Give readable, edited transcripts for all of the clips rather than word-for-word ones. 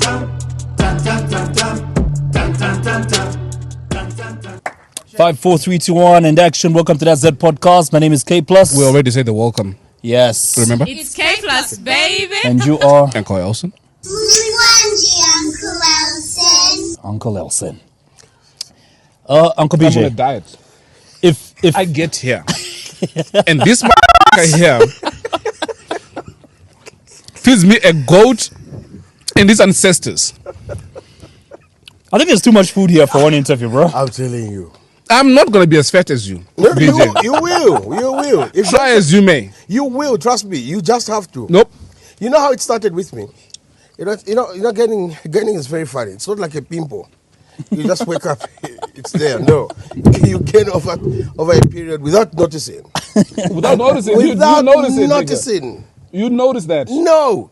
Tan tan tan tan. Tan tan tan tan. Tan tan tan. 5, 4, 3, 2, 1, and action. Welcome to that Z podcast. My name is K Plus. We already said the welcome. Yes. Remember? It's K Plus, baby. And you are Uncle Elson. Uncle Elson. Uncle I'm on a BJ. diet. If I get here, and this motherfucker here feeds me a goat and his ancestors. I think there's too much food here for one interview, bro. I'm telling you. I'm not going to be as fat as you. No, BJ. you will. You will. If Try as you may. you will, trust me. You just have to. Nope. You know how it started with me? Gaining is very funny. It's not like a pimple. You just wake up, it's there. No. You gain over a period without noticing. Without noticing. Without you notice it, nigga. noticing. You notice that. No.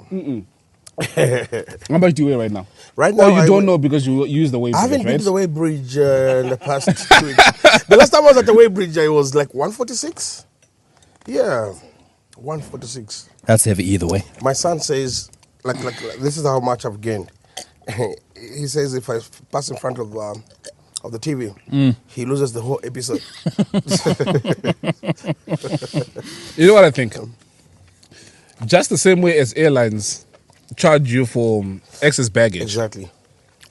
How much do you weigh right now? Right now, Or you I don't weigh- know because you use the weight I haven't bridge, been right? to the weighbridge in the past 2 weeks. The last time I was at the weighbridge, it was like 146. Yeah, 146. That's heavy either way. My son says, like this is how much I've gained. He says if I pass in front of the TV, he loses the whole episode. You know what I think? Just the same way as airlines charge you for excess baggage. Exactly.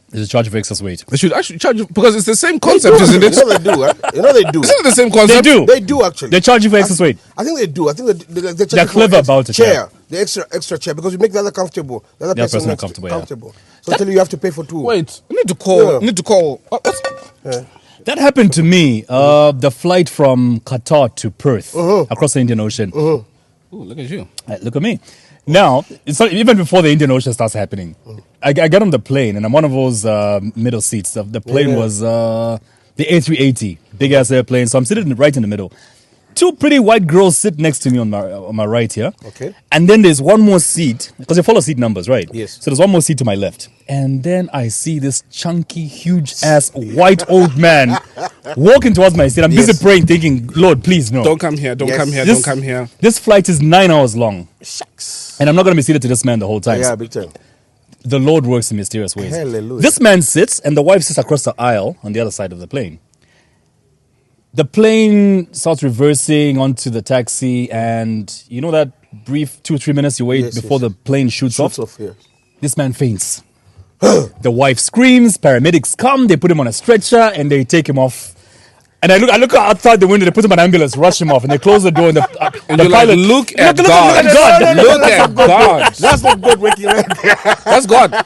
There's a charge for excess weight. They should actually charge you because it's the same concept, isn't You it? know they do. Huh? You know they do. Isn't it the same They concept? do. They do actually. They charge you for excess weight. I think they do. I think they charge They're you for clever about it, Chair, yeah. the extra chair, because you make the other comfortable. The other The other person next uncomfortable, yeah. comfortable. So tell you have to pay for two. Wait, I need to call. Yeah. I need to call. That happened to me. The flight from Qatar to Perth across the Indian Ocean. Ooh, look at you. Look at me. Now, it's not, even before the Indian Ocean starts happening, I get on the plane and I'm one of those middle seats. The plane was the A380, big ass airplane. So I'm sitting right in the middle. Two pretty white girls sit next to me on my right here. Okay. And then there's one more seat, because they follow seat numbers, right? Yes. So there's one more seat to my left. And then I see this chunky, huge ass white old man walking towards my seat. I'm busy Yes. praying, thinking, Lord, please no. Don't come here. Don't Yes. come here. This- Don't come here. This flight is 9 hours long. Shucks. And I'm not going to be seated to this man the whole time. Yeah, big time. The Lord works in mysterious ways. Hallelujah. This man sits, and the wife sits across the aisle on the other side of the plane. The plane starts reversing onto the taxi, and you know that brief 2-3 minutes you wait Yes, before yes. the plane shoots Shoots off? off here. This man faints. The wife screams, paramedics come, they put him on a stretcher, and they take him off. And I look outside the window, they put him on an ambulance, rush him off, and they close the door, and And the you're like, pilot, look at look God. at God. Look at God. That's not good waking right there. That's God.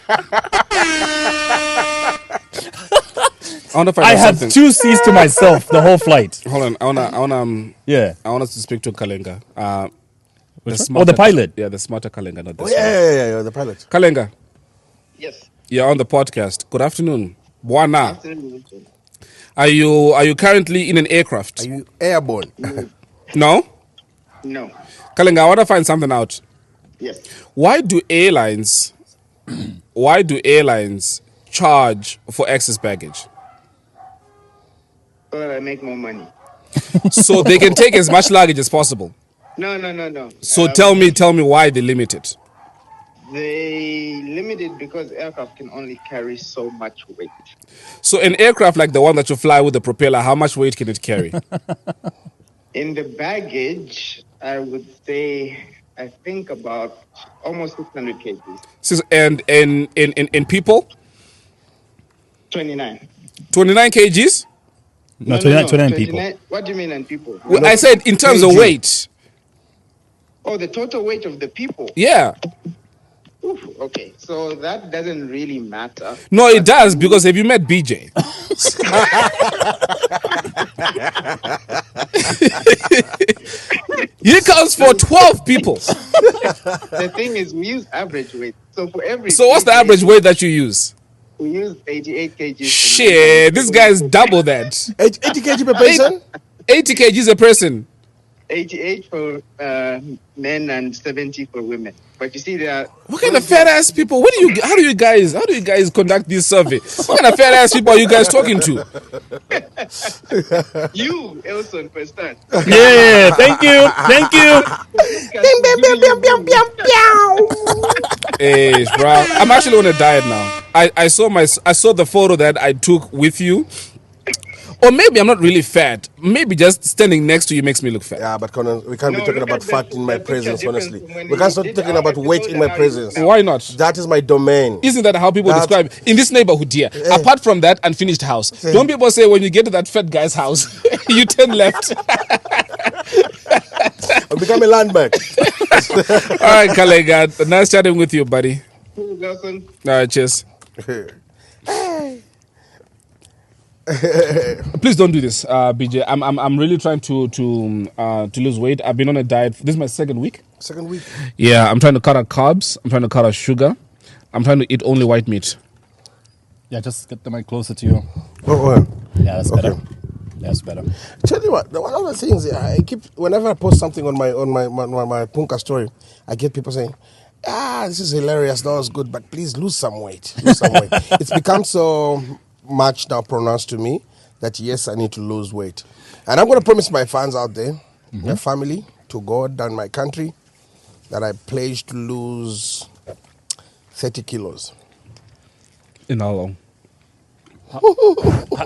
I want to find I out had something. 2 seats to myself the whole flight. Hold on. I wanna Yeah. I want us to speak to Kalenga. The pilot. Yeah, the smarter Kalenga, not this Oh, one. yeah, the pilot. Kalenga, Yes. you're on the podcast. Good afternoon. Buana. Are you currently in an aircraft? Are you airborne? No? No. Kalenga, I want to find something out. Yes. Why do airlines charge for excess baggage? So that I make more money. So they can take as much luggage as possible. No. So tell me why they limit it. They limit it because aircraft can only carry so much weight. So an aircraft like the one that you fly with the propeller, how much weight can it carry? In the baggage, I would say, I think about almost 600 kgs. And in people, 29. 29 kgs? No, 29 people. What do you mean in people? Well, I said in terms of kg. weight. Oh, the total weight of the people. Yeah. Oof, okay, so that doesn't really matter. No, it does, because have you met BJ? He counts for 12 people. The thing is, we use average weight. So for every. So what's the kg, average weight that you use? We use 88 kgs. Shit, this guy is double that. 80 kg per person? 80 kgs a person. 88 for men and 70 for women. But you see, there are What kind of fat ass people? How do you guys conduct this survey? What kind of fat ass people are you guys talking to? you, Elson, for start. Yeah, thank you. Hey, bro, I'm actually on a diet now. I saw the photo that I took with you. Or maybe I'm not really fat. Maybe just standing next to you makes me look fat. Yeah, but Conan, we can't be No, talking look about at fat the- in my the picture presence, difference honestly. when We can't we start did talking our about weight episode in my and how presence. you- Why not? That is my domain. Isn't that how people That- describe in this neighborhood here? Apart from that unfinished house, don't people say when you get to that fat guy's house, you turn left? I'll become a landmark. All right, Kalega, nice chatting with you, buddy. Elson, All right, cheers. Please don't do this, BJ. I'm really trying to lose weight. I've been on a diet. This is my second week. Second week. Yeah, I'm trying to cut out carbs. I'm trying to cut out sugar. I'm trying to eat only white meat. Yeah, just get the mic closer to you. Oh, Yeah, that's better. That's better. Tell you what, one of the things I keep whenever I post something on my Punka story, I get people saying, this is hilarious, that was good, but please lose some weight. Lose some weight. It's become so much now pronounced to me that yes, I need to lose weight. And I'm going to promise my fans out there, my family, to God and my country, that I pledge to lose 30 kilos. In how long?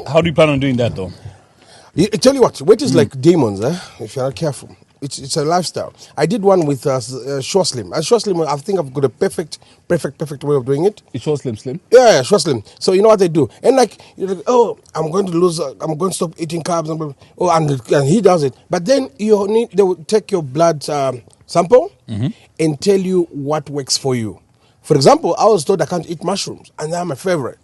How do you plan on doing that, though? I tell you what, weight is like demons, if you're not careful. It's a lifestyle. I did one with Short Slim. And Short Slim, I think I've got a perfect way of doing it. It's short, slim. Yeah, Short Slim. So you know what they do. And like, you're like, oh, I'm going to stop eating carbs. And he does it. But then they will take your blood sample and tell you what works for you. For example, I was told I can't eat mushrooms. And they're my favorite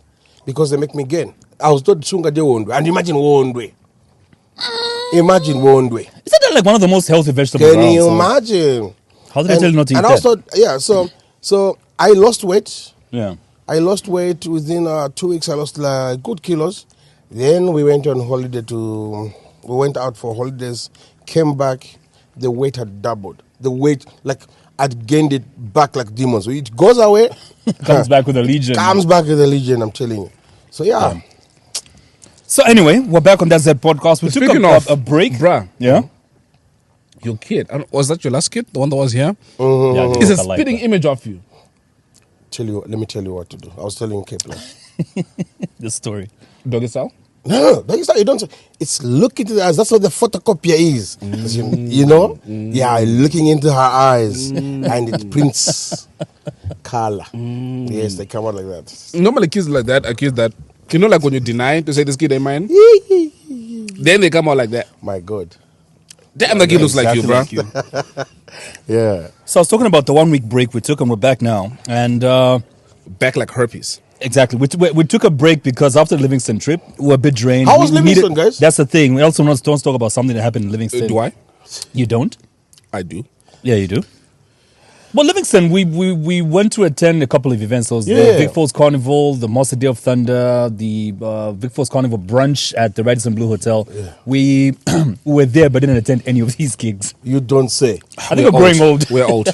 because they make me gain. I was told sunga de wondwe. And imagine wondwe. Imagine wondwe. Isn't that like one of the most healthy vegetables? Can you imagine? How did I tell you not to eat and that? also, yeah, so I lost weight. Yeah. I lost weight within 2 weeks. I lost like good kilos. Then we went on holiday we went out for holidays, came back, the weight had doubled. The weight, like, I'd gained it back like demons. So it goes away. Comes back with a legion. Comes back with a legion, I'm telling you. So, yeah. So anyway, we're back on that Z podcast. We Speaking took of a break. Bruh. Yeah. Your kid. Was that your last kid? The one that was here? Yeah, It's a I like spitting that. image of you. Let me tell you what to do. I was telling Kepler. The story. Doggy style? No, that's not, you don't. It's look into the eyes. That's what the photocopier is. You know? Yeah, looking into her eyes, and it prints color. Yes, they come out like that. Normally kids like that accuse that, you know, like when you deny to say this kid ain't mine, then they come out like that. My God. Damn, the kid looks like you, bro. Yeah. So I was talking about the 1 week break we took, and we're back now. And Back like herpes. exactly, we took a break because after the Livingstone trip, we were a bit drained. How was We Livingstone, guys? That's the thing. We also don't talk about something that happened in Livingstone. Do I? You don't? I do. Yeah, you do. Well, Livingstone, we went to attend a couple of events. So it was the Yeah. Vic Falls Carnival, the Monster Day of Thunder, the Vic Falls Carnival brunch at the Radisson Blue Hotel. Yeah. We were there but didn't attend any of these gigs. You don't say. I think we're growing old. We're old.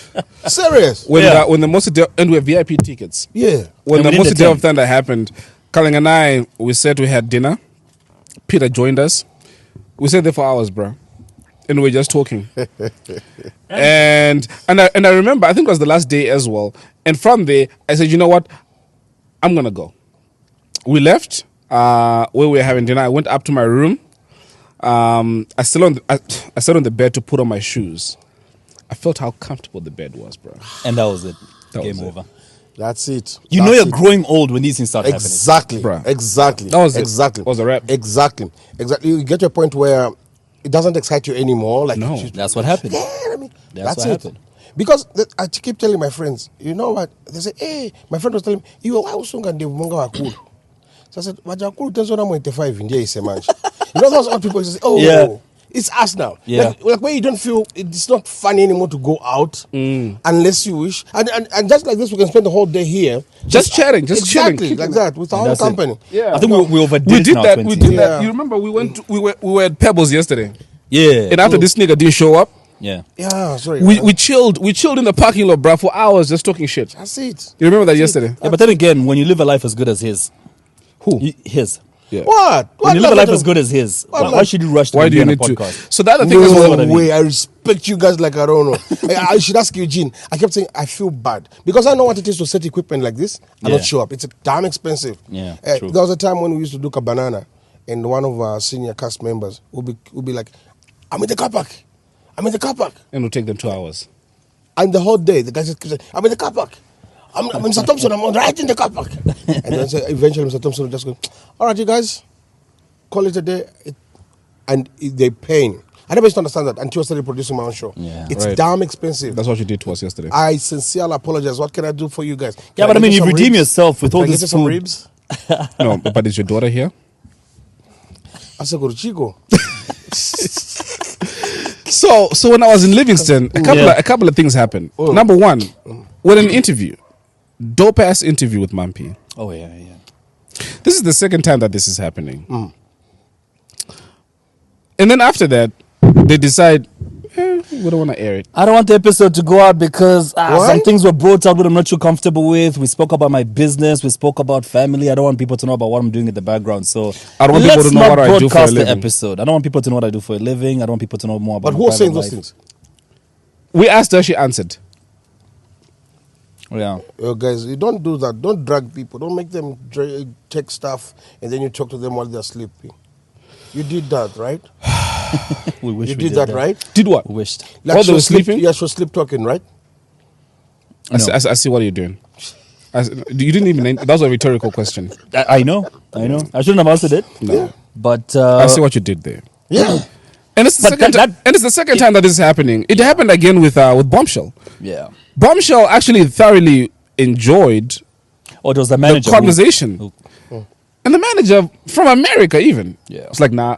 Serious? When the most and we have VIP tickets. Yeah. When And the we didn't most Day of attend. Thunder happened, Colin and I, we said we had dinner. Peter joined us. We sat there for hours, bro. And we were just talking. and I remember, I think it was the last day as well. And from there, I said, you know what? I'm going to go. We left where we were having dinner. I went up to my room. I sat on the bed to put on my shoes. I felt how comfortable the bed was, bro. And that was it. That Game was it. over. That's it. You know That's you're it. growing old when these things start happening. Exactly. Bruh. Exactly. That was it. exactly. Was a wrap. Exactly. You get to a point where it doesn't excite you anymore. Like No. That's what happened. Yeah, I mean, That's that's what it. happened. Because I keep telling my friends, you know what? They say, hey, my friend was telling me, you why usunga ndi munga wakulu. So I said, Wajakulu tenzona mo 85 in is a man. You know those old people say, oh, Yeah. it's us now. Yeah. Like where you don't feel it's not funny anymore to go out unless you wish. And just like this, we can spend the whole day here. Just chatting, just exactly, chilling. like that, with our own That's it. company. Yeah. I think we overdid We it did now, that. 20. We did Yeah. that. You remember we were at Pebbles yesterday. Yeah. And after this nigga didn't show up, Yeah. Yeah, sorry. we chilled in the parking lot, bro, for hours just talking shit. That's it. You remember that yesterday? Yeah, but then again, when you live a life as good as his, his. Yeah. What? When you live a life life as good as his, What why life? should you rush to Why be do you on a need to? podcast? So the other thing is, No what I mean. way. I respect you guys like I don't know. I should ask Eugene. I kept saying I feel bad because I know what it is to set equipment like this and Yeah. not show up. It's damn expensive. Yeah, true. There was a time when we used to do a banana, and one of our senior cast members would be like, "I'm in the car park. I'm in the car park." and it'll take them 2 hours. And the whole day, the guy just keeps saying, "I'm in the car park. I'm Mr. Thompson. I'm right in the car park." And then so eventually, Mr. Thompson would just go, "All right, you guys, call it a day." They paying. I never used to understand that until I started producing my own show. Yeah. It's Right. damn expensive. That's what you did to us yesterday. I sincerely apologize. What can I do for you guys? Yeah, Can but I get mean, you you some redeem ribs? yourself with all Can I this get you some food. ribs? No, but is your daughter here? I said, go to Chico. So when I was in Livingstone, Yeah. a couple of things happened. Number one, with an interview, dope ass interview with Mampi. Oh, yeah. This is the second time that this is happening. And then after that, they decide, we don't want to air it. I don't want the episode to go out because Why? some things were brought up that I'm not too comfortable with. We spoke about my business. We spoke about family. I don't want people to know about what I'm doing in the background. So I don't want people let's to know not what I do for a broadcast the living. episode. I don't want people to know what I do for a living. I don't want people to know more about But my who's saying private those life. things? We asked her, she answered. Yeah. Guys, you don't do that. Don't drag people. Don't make them take stuff and then you talk to them while they're sleeping. You did that, right? We wish You we did that, right? Did what? We wished. While they were sleeping? Yes, for sleep talking, right? I see what you're doing. You didn't even. That was a rhetorical question. I know. I shouldn't have answered it. No. But I see what you did there. Yeah. And it's the But second. that- And it's the second time that this is happening. It happened again with Bombshell. yeah. Bombshell actually thoroughly enjoyed Or it was the the manager. conversation, who- and the manager from America even. Yeah. It's like, nah,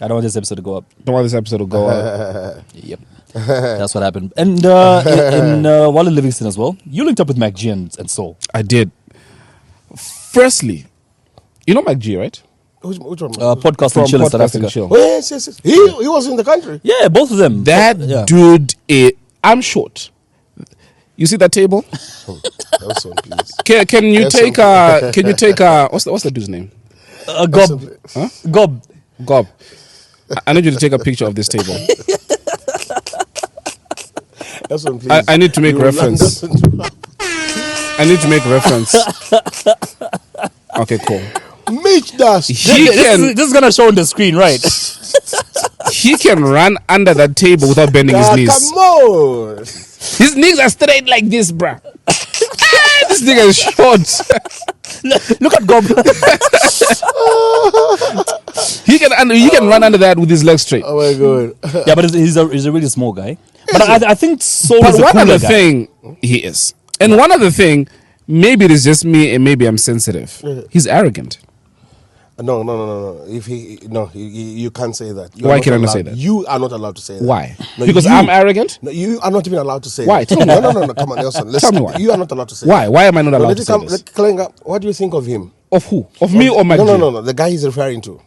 I don't want this episode to go up. don't want this episode to go out. Yep. That's what happened. And while in Livingston as well, you linked up with MacG and Soul. I did. Firstly, you know MacG, right? Which one? Podcast From and Chill in South Podcast and Africa. Chill. Oh, yes. He was in the country. Yeah, both of them. That Yeah. dude, I'm short. You see that table? Nelson, please. Can you Yes, take what's the dude's name? Gob. Gob. Gob. I need you to take a picture of this table. Nelson, please. I need to make reference. I need to make reference. Okay, cool. Mitch Dash. This is gonna show on the screen, right? He can run under that table without bending his knees. Come on. His knees are straight like this, bruh. This nigga is short. Look at Gob. He can run under that with his legs straight. Oh my God. Yeah, but he's a really small guy. But I think Soul But is a one cooler other guy. thing, he is. And one other thing, maybe it is just me and maybe I'm sensitive. He's arrogant. No. You can't say that. Why can I not say that? You are not allowed to say that. Why? No, Because you- I'm arrogant? No, you are not even allowed to say Why? that. Tell me No. Come on, Nelson. Listen. Tell me why. You are not allowed to say Why? that. Why am I not No, allowed let to it say come. this? Kalenga, what do you think of him? Of who? Of me or MacG? No. The guy he's referring to.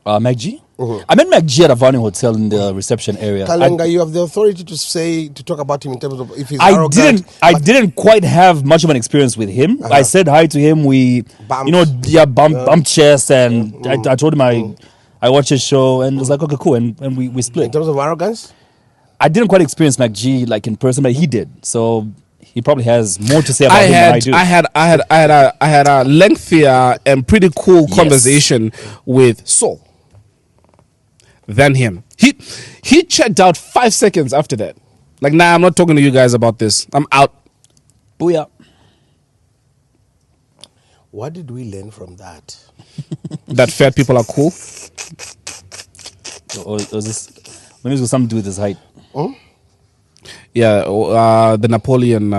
MacG? I met MacG at a Vani Hotel in the reception area. Kalenga, you have the authority to talk about him in terms of if he's I arrogant. didn't quite have much of an experience with him. I said hi to him. We, Bumped. bumped chests, and I told him I watched his show, and it was like, okay, cool, and we In split. terms of arrogance? I didn't quite experience MacG like in person, but he did. So he probably has more to say about him than I do. I had a lengthier and pretty cool conversation with Soul than him. He checked out 5 seconds after that. Like, nah, I'm not talking to you guys about this. I'm out. Booyah. What did we learn from that? That fat people are cool. Or was this? Maybe it was something to do with his height. Yeah, the Napoleon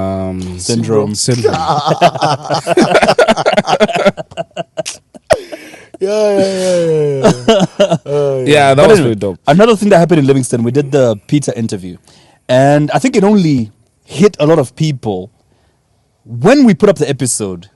Syndrome. Yeah. Yeah, that But was anyway, really dope. Another thing that happened in Livingstone, we did the Peter interview. And I think it only hit a lot of people when we put up the episode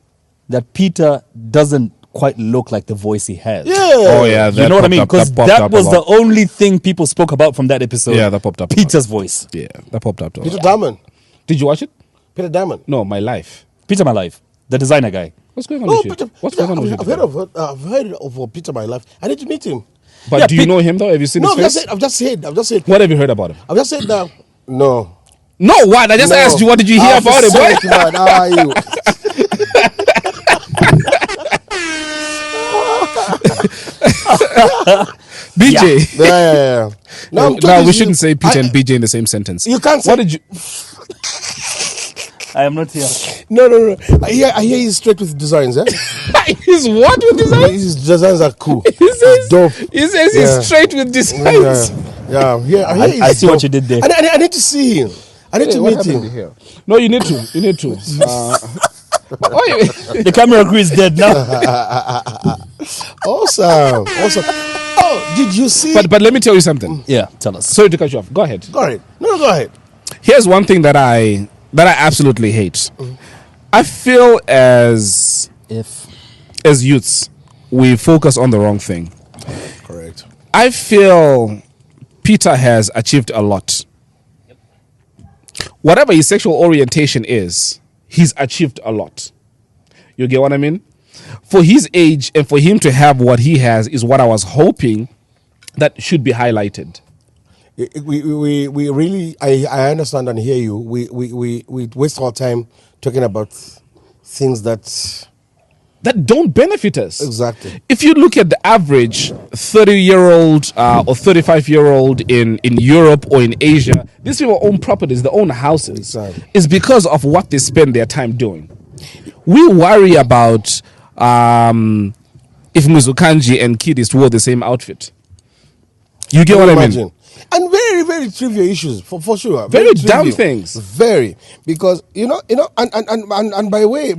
that Peter doesn't quite look like the voice he has. Oh yeah, You know what I mean? Because popped that up a was the lot. only thing people spoke about from that episode. Yeah, that popped up a lot. Peter's voice. Yeah, that popped up. Peter Diamond. Did you watch it? Peter Diamond. No, My Life. Peter My Life, the designer guy. What's going on Oh, with you? Peter. What's going on with you? I've heard of Peter my life. I need to meet him. But Yeah, do you know him though? Have you seen No, his face? I've just said. What have you heard about him? I've just said that. No. No, what? I just No. asked you. What did you hear about it, boy? Pathetic, man. How are you? BJ. Yeah. No, I'm talking we to shouldn't you. say Peter and BJ in the same sentence. You can't say. What did you? I am not here. No. I hear he's straight with designs. Eh? He's what with designs? His designs are cool. He says, dope. He says Yeah. he's straight with designs. Yeah. I hear I he's see what dope. you did there. I need to see him. I need to meet him. here? No, you need to. You need to. The camera crew is dead now. Awesome. Oh, did you see? But let me tell you something. Yeah, tell us. Sorry to cut you off. Go ahead. Go ahead. No, go ahead. Here's one thing that I absolutely hate. I feel as If youths, we focus on the wrong thing. Correct. I feel Peter has achieved a lot. Whatever his sexual orientation is, he's achieved a lot. You get what I mean? For his age and for him to have what he has is what I was hoping that should be highlighted. We really, I understand and hear you. We waste our time talking about things that don't benefit us. Exactly. If you look at the average 30-year-old or 35-year-old in Europe or in Asia, these people own properties, they own houses. Exactly. It's because of what they spend their time doing. We worry about if Muzukanji and Kidis wore the same outfit. You get what I mean? And very, very trivial issues, for sure. Very dumb trivial. things. Very. Because, and by the way,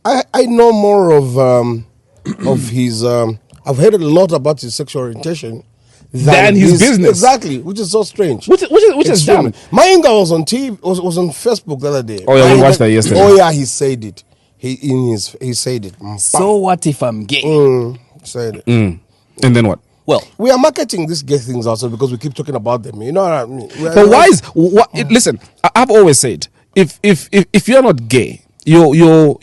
I know more of his, I've heard a lot about his sexual orientation than his business. Exactly, which is so strange. Which is dumb. My Inga was on TV, was on Facebook the other day. Oh yeah, we watched that yesterday. Oh yeah, he said it. He said it. So what if I'm gay? Said it. And then what? Well, we are marketing these gay things also because we keep talking about them. You know what I mean? But why is listen? I've always said if you're not gay, your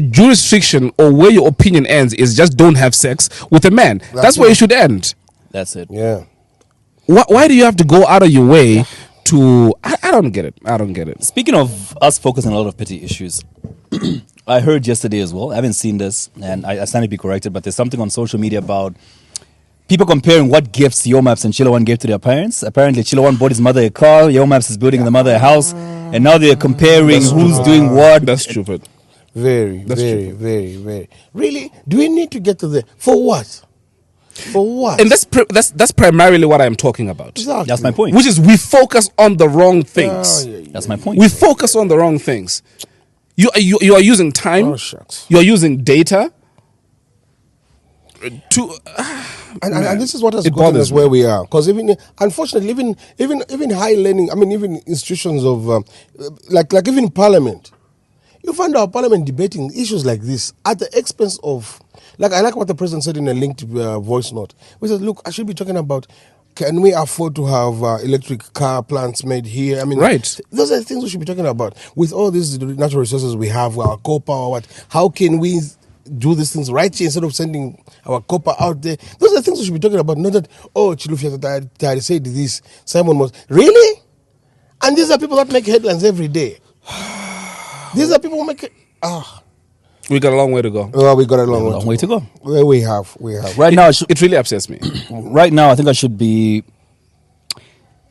jurisdiction or where your opinion ends is just don't have sex with a man. That's where it should end. That's it. Yeah. Why do you have to go out of your way to? I don't get it. I don't get it. Speaking of us focusing on a lot of petty issues, I heard yesterday as well. I haven't seen this, and I stand to be corrected, but there's something on social media about people comparing what gifts Yomaps and Chilawan gave to their parents. Apparently, Chilawan bought his mother a car, Yomaps is building the mother a house, and now they're comparing who's doing what. That's stupid. Very, very. Really? Do we need to get to there? For what? For what? And that's primarily what I'm talking about. Exactly. That's my point. Which is we focus on the wrong things. That's my point. We focus on the wrong things. You are using time. Oh, shucks. You are using data. And this is what has It gotten bothers us where we are. Because unfortunately, even high learning, even institutions of, like even Parliament, you find our Parliament debating issues like this at the expense of, I like what the President said in a linked voice note. He said, look, I should be talking about, can we afford to have electric car plants made here? I mean, right. Those are the things we should be talking about. With all these natural resources we have, our copper, how can we do these things right here instead of sending our copper out there? Those are the things we should be talking about. Not that, Chilufia said this, Simon was. Really? And these are people that make headlines every day. These are people who make it. We got a long way to go. Well, we got a long way to go. Well, we have. Right now, it really upsets me. Right now, I think I should be.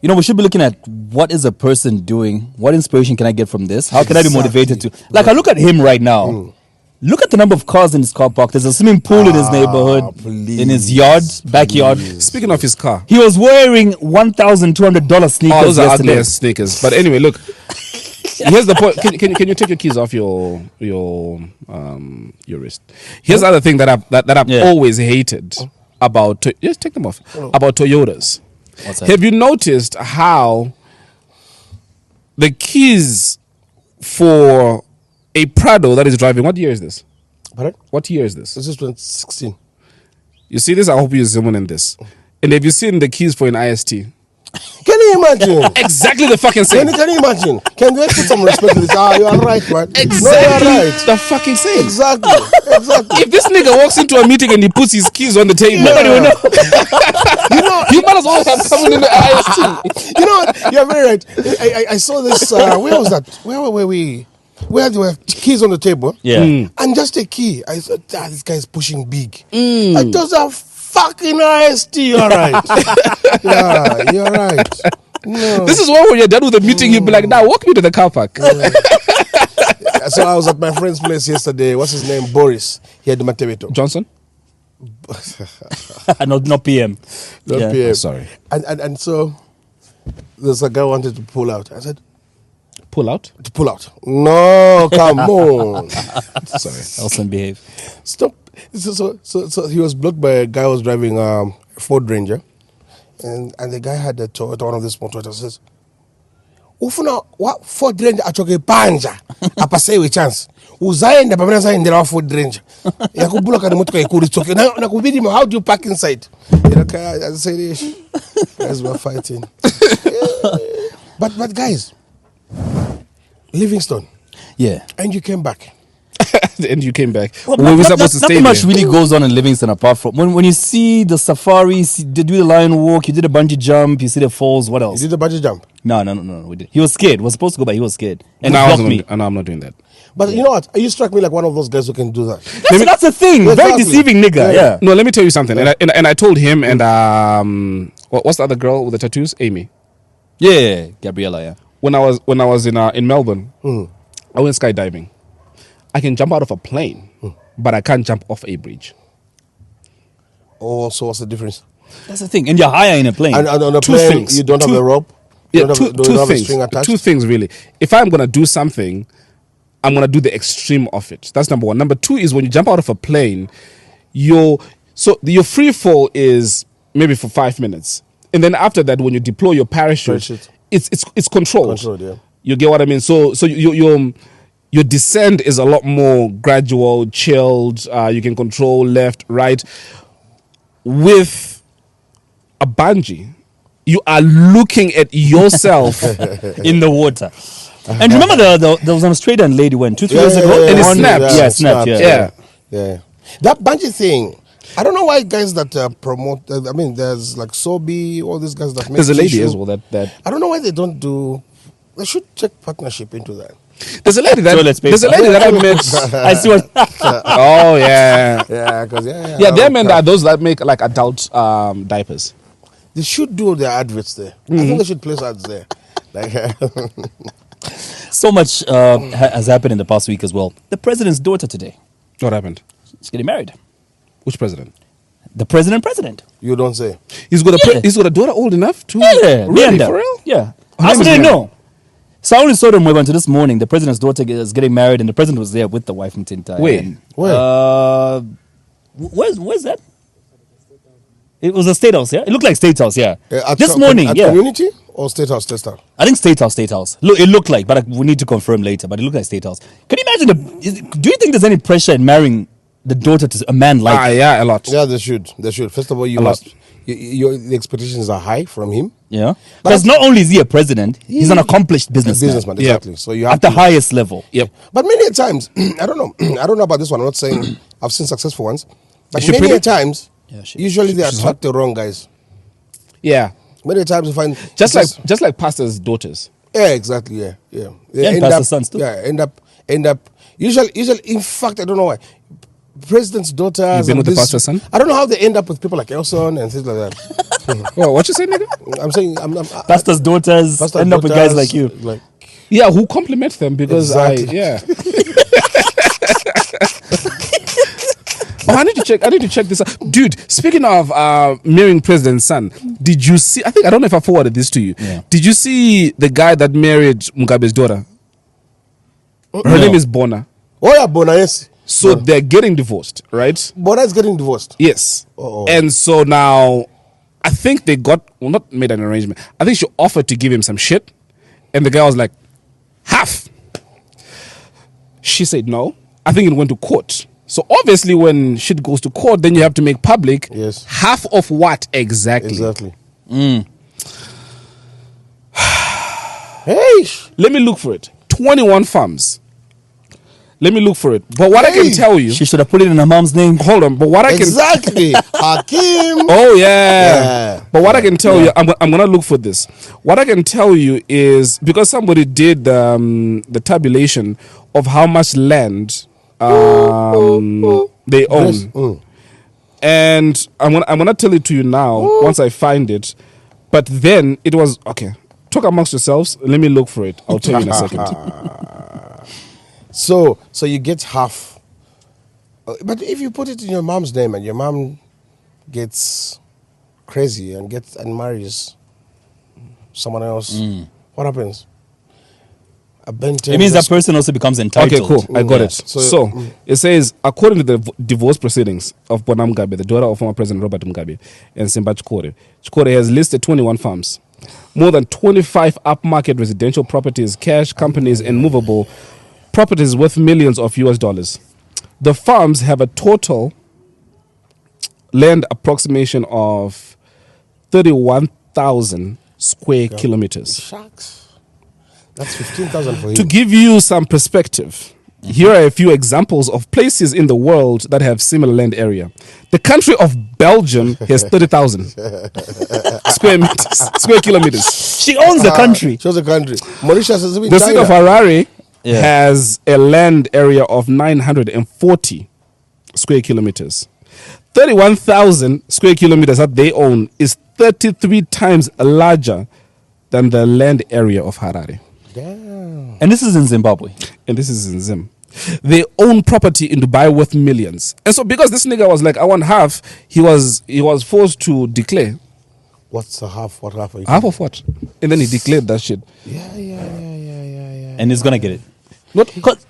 We should be looking at what is a person doing? What inspiration can I get from this? How can I be motivated to? I look at him right now. Look at the number of cars in his car park. There's a swimming pool in his neighborhood, in his yard, backyard. Speaking of his car, he was wearing $1,200 sneakers. Those are yesterday. ugly sneakers. But anyway, look. Here's the point. Can you take your keys off your wrist? Here's the other thing that I've always hated about. Yes, take them off. About Toyotas. What's that? Have you noticed how the keys for a Prado that is driving? What year is this? Pardon? What year is this? This is 2016. You see this? I hope you zoom in this. And have you seen the keys for an IST? Can you imagine? Exactly the fucking same. Can you imagine? Can we put some respect to this? You are right, man. Exactly No, you are right. the fucking same. Exactly. If this nigga walks into a meeting and he puts his keys on the table, nobody will know. You might as well have someone in the IST. You know what? You're very right. I saw this. Where was that? Where were we? Where there were keys on the table. Yeah. And just a key. I said, this guy is pushing big. And those are fucking IST. You're right. Yeah, you're right. No. This is why when you're done with the meeting, you'll be like, now walk me to the car park. So I was at my friend's place yesterday. What's his name? Boris. He had the Matebeto. Johnson? Not PM. Not Yeah. PM. Sorry. And so there's a guy wanted to pull out. I said, Pull out? to pull out. No, come on. Sorry. Elson, behave. Stop. So he was blocked by a guy who was driving a Ford Ranger. And the guy had one of these small Toyota. Says, ufuna wa Ford Ranger achoke panja apasewe chance uzaenda pamene zaendera wa Ford Ranger yakubloka ni motoka ikuri choke na kubidi how do you park inside I say guys were fighting but guys Livingstone and you came back. And you came back. Well, we were supposed to stay nothing much there. really goes on in Livingstone apart from when you see the safari, you do the lion walk, you did a bungee jump, you see the falls. What else? You did the bungee jump? No. We did. He was scared. He was supposed to go, but he was scared. And No, he blocked me. I'm not doing that. But you know what? You struck me like one of those guys who can do that. That's the thing. Exactly. Very deceiving nigga. Yeah. No, let me tell you something. And I told him and what's the other girl with the tattoos? Amy. Yeah. Gabriella. Yeah. When I was in Melbourne, I went skydiving. I can jump out of a plane, but I can't jump off a bridge. Oh, so what's the difference? That's the thing. And you're higher in a plane. And on a Two plane, things. you don't have a rope? Yeah, you two don't have a things. string attached? Two things really. If I'm gonna do something, I'm gonna do the extreme of it. That's number one. Number two is when you jump out of a plane, your free fall is maybe for 5 minutes, and then after that, when you deploy your parachute. It's controlled. Controlled, yeah. You get what I mean? So your descent is a lot more gradual, chilled. You can control left, right. With a bungee, you are looking at yourself in the water. And remember there was an Australian lady went 2-3 years ago and it on- snapped. Yeah, it snapped. Yeah. That bungee thing, I don't know why guys that promote, there's like Sobi, all these guys that make There's a lady tissue. as well that I don't know why they don't do, they should check partnership into that. there's a lady that I met. I see what. Oh yeah. Yeah, because Their men are those that make like adult diapers. they should do their adverts there. I think they should place ads there. Like, So much has happened in the past week as well. The president's daughter today. What happened? She's getting married. Which president? The president. you don't say. He's got a daughter old enough to Yeah, really Leander. for real? Yeah. Her I name is didn't Leander. know. So I only saw them until this morning. The president's daughter is getting married, and the president was there with the wife in Tintai. Where? Where? Where's that? It was a state house, yeah? It looked like state house, yeah. At This some- morning, at yeah. Community or State House, State House? I think state house. Look, it looked like, but we need to confirm later. But it looked like state house. Can you imagine? Do you think there's any pressure in marrying the daughter to a man like? Yeah, a lot. Yeah, they should. They should. First of all, you A lot. must. The expectations are high from him. Yeah. But Because not only is he a president, he's an accomplished businessman. Businessman, exactly. So you have At the to- highest level. Yep. But many a times, I don't know. I don't know about this one. I'm not saying I've seen successful ones. But Is she many a pretty? times, Yeah, usually they she's attract the wrong guys. Yeah. Many a times you find Just like pastors' daughters. yeah, exactly, yeah. They Yeah, and end pastor up, sons too. Yeah, end up. Usually, in fact, I don't know why. President's daughters. You've been and with the this- pastor's son? I don't know how they end up with people like Elson and things like that. Oh, what you say, nigga? I'm saying, Pastors' daughters pastor end up with guys daughters, like you. Like, Yeah, who compliment them because Exactly. Oh, I need to check this out. Dude, speaking of marrying president's son, did you see, I don't know if I forwarded this to you. Yeah. Did you see the guy that married Mugabe's daughter? Her name is Bona. oh yeah, Bona, yes. So they're getting divorced, right? Bona is getting divorced. Yes. Uh-oh. And so now, I think they not made an arrangement. I think she offered to give him some shit. And the guy was like, half. She said no. I think it went to court. So obviously when shit goes to court, then you have to make public Yes. half of what exactly. Exactly. Hey, Let me look for it. 21 farms. Let me look for it. But what I can Hey! tell you, She should have put it in her mom's name. hold on, but what I can exactly. Hakim. Oh yeah. Yeah. But what I can tell you, I'm gonna look for this. What I can tell you is because somebody did the tabulation of how much land they own, Yes. and I'm gonna tell it to you now once I find it. But then it was okay. Talk amongst yourselves. Let me look for it. I'll tell you in a second. So you get half. But if you put it in your mom's name and your mom gets crazy and marries someone else, what happens? It means that person also becomes entitled. Okay, cool. I got Yeah. it. So it says, according to the divorce proceedings of Bona Mugabe, the daughter of former President Robert Mugabe, and Simba Chikore, Chikore has listed 21 farms more than 25 upmarket residential properties, cash companies, and movable properties worth millions of US dollars. The farms have a total land approximation of 31,000 square kilometers. Shucks. That's 15,000 for him. To give you some perspective, here are a few examples of places in the world that have similar land area. The country of Belgium has 30,000 square kilometers. She owns the country. Shows the country. Mauritius is in The China. city of Harare Yeah. has a land area of 940 square kilometers. 31,000 square kilometers that they own is 33 times larger than the land area of Harare. Damn. And this is in Zimbabwe. And this is in Zim. They own property in Dubai worth millions. And so because this nigga was like, I want half, he was forced to declare. What's a half? What half are you Half of what? And then he declared that shit. Yeah. And he's going to get it. Not Because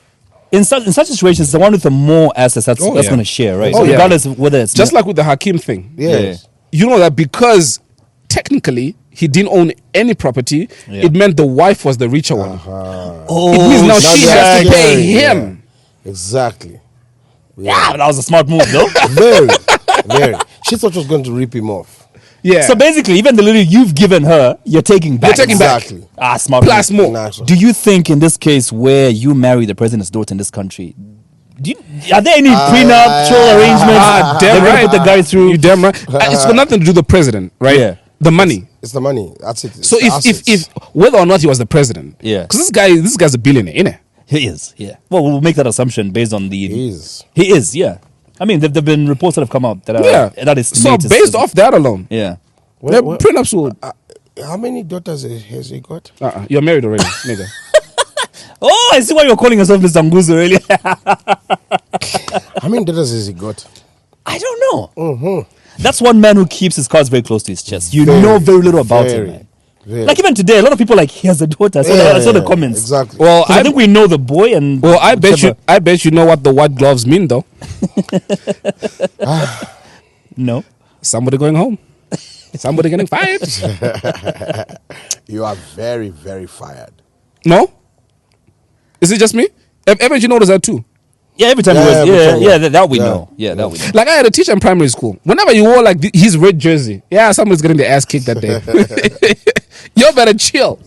in such situations, the one with the more assets that's Oh, yeah. going to share, right? Oh, So yeah. regardless of whether it's just like with the Hakim thing. Yes. You know that because technically he didn't own any property, Yeah. it meant the wife was the richer one. oh, It means now now she they has have to to pay pay, him. Exactly. yeah, that was a smart move, though. Very. She thought she was going to rip him off. Yeah. So basically, even the little you've given her, you're taking back. You're taking back. Exactly. Ah, smart Plus move. more. Nice one. Do you think in this case where you marry the president's daughter in this country, are there any prenuptial arrangements Damn they're gonna right. put the guy through? You damn right. It's got nothing to do with the president, right? Yeah. The money. It's the money. That's it. It's So the if assets. whether or not he was the president, Yeah. because this guy's a billionaire, innit? He is, yeah. Well, we'll make that assumption based on the. He is. He is, yeah. I mean, there've been reports that have come out that are Yeah. that is So based off that alone, yeah. the prenups will. How many daughters has he got? You're married already, nigga. Oh, I see why you're calling yourself Mr. Nguzu earlier. How many daughters has he got? I don't know. That's one man who keeps his cards very close to his chest. You know very little about him, man. Very. Like even today, a lot of people are like he has a daughter. I saw the comments. Exactly. Well, 'Cause I think we know the boy and Well, I whichever- bet you know what the white gloves mean, though. No. Somebody going home. Somebody getting fired. You are very, very fired. No? Is it just me? Haven't you noticed that too? Yeah, every time Yeah, he was, every time, yeah. that we Yeah. know. Yeah, that we know. Like I had a teacher in primary school. Whenever you wore like his red jersey, yeah, somebody's getting their ass kicked that day. You better chill.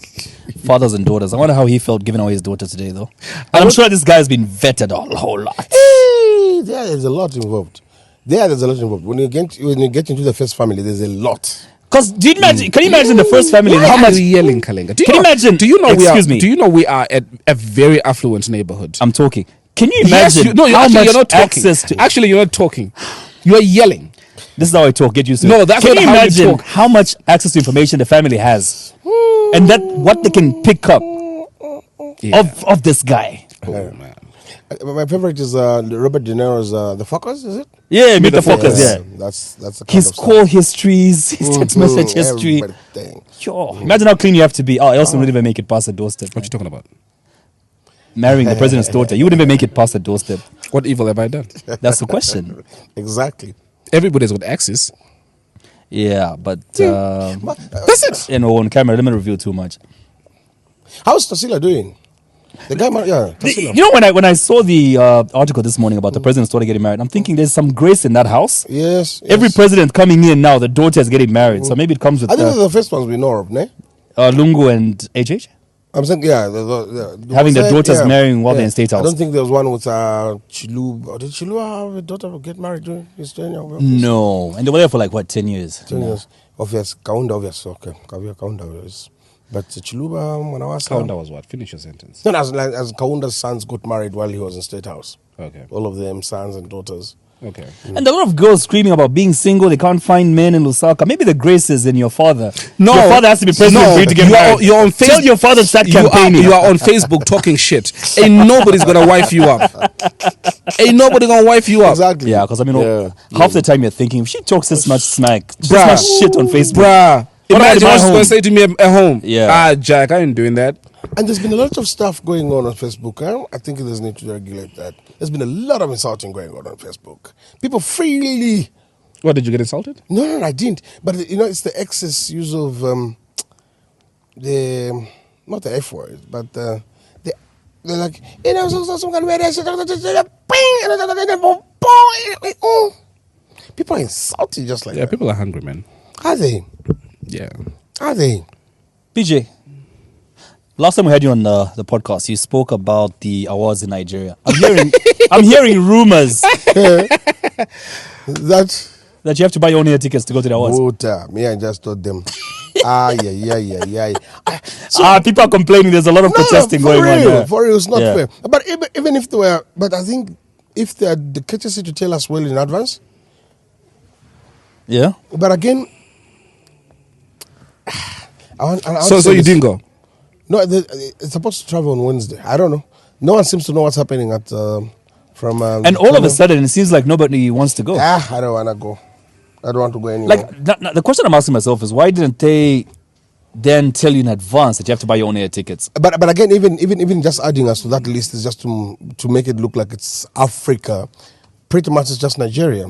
Fathers and daughters. I wonder how he felt giving away his daughter today, though. And I'm sure this guy has been vetted a whole lot. Hey, there's a lot involved. There's a lot involved. When you get into the first family, there's a lot. Because can you imagine the first family and Why how are much? you yelling, Kalenga? Can you imagine? Do you know Excuse me. Do you know we are at a very affluent neighborhood? I'm talking. Can you Yes, imagine no, how actually, much you're not talking. access to? Actually, you're not talking. You are yelling. This is how I talk. Get used to No, it. that's Can not you how you imagine talk. how much access to information the family has, and that what they can pick up Yeah. of this guy? Oh, man. My favorite is Robert De Niro's The Focus, is it? Yeah, meet the focus. Yes. Yeah, That's the kind his of stuff. call histories, his text message history. Everything. Yo, imagine how clean you have to be. Oh, I also wouldn't even make it past the doorstep. What you talking about? Marrying the president's daughter, you wouldn't even make it past the doorstep. What evil have I done? That's the question. Exactly. Everybody's got access. Yeah, but That's it. on camera, let me reveal too much. How's Tassila doing? The guy, Tassila. You know, when I saw the article this morning about the president's daughter getting married, I'm thinking there's some grace in that house. Yes. Every yes. president coming in now, the daughter is getting married. So maybe it comes with I think they're the first ones we know of, ne? Lungu and HH. I'm saying, yeah. Having the daughters marrying while they're in State House. I don't think there was one with Chilu. Or did Chilu have a daughter get married during his tenure? No. And they were there for like, what, 10 years? 10 years. Obvious. Kaunda, obvious. Okay. Kaunda is. But Chiluba, Manawasa. Kaunda was what? Finish your sentence. No, as Kaunda's sons got married while he was in State House. Okay. All of them, sons and daughters. Okay. And a lot of girls screaming about being single. They can't find men in Lusaka. Maybe the grace is in your father. No. Your father has to be president for you to get married. You're on Tell your father to start campaigning. You are on Facebook talking shit. Ain't nobody's gonna wife you up. Ain't nobody gonna wife you up. Exactly. Yeah, because I mean, Yeah. half the time you're thinking, if she talks this much smack, this Bruh. much shit on Facebook. Bruh. What about Imagine my what she's home? gonna say to me at home. Yeah. Jack, I ain't doing that. And there's been a lot of stuff going on Facebook. I think there's need to regulate that. There's been a lot of insulting going on Facebook. People freely. What, did you get insulted? No, I didn't. But it's the excess use of not the F word, but they're like, people are insulting just like Yeah, that. people are hungry, man. Are they? Yeah. Are they? BJ, last time we had you on the podcast, you spoke about the awards in Nigeria. I'm hearing rumors That that you have to buy your own air tickets to go to the awards. water. Me, I just told them. Yeah. People are complaining. There's a lot of protesting for going real, on there. For real, it's not Yeah. fair. But even if they were, but I think if they had the courtesy to tell us well in advance. Yeah. But again, I want So to say you this. didn't go? No, it's supposed to travel on Wednesday. I don't know. No one seems to know what's happening at from. And all of a sudden, it seems like nobody wants to go. I don't want to go. I don't want to go anymore. Like the question I'm asking myself is, why didn't they then tell you in advance that you have to buy your own air tickets? But again, even just adding us to that list is just to make it look like it's Africa. Pretty much, it's just Nigeria.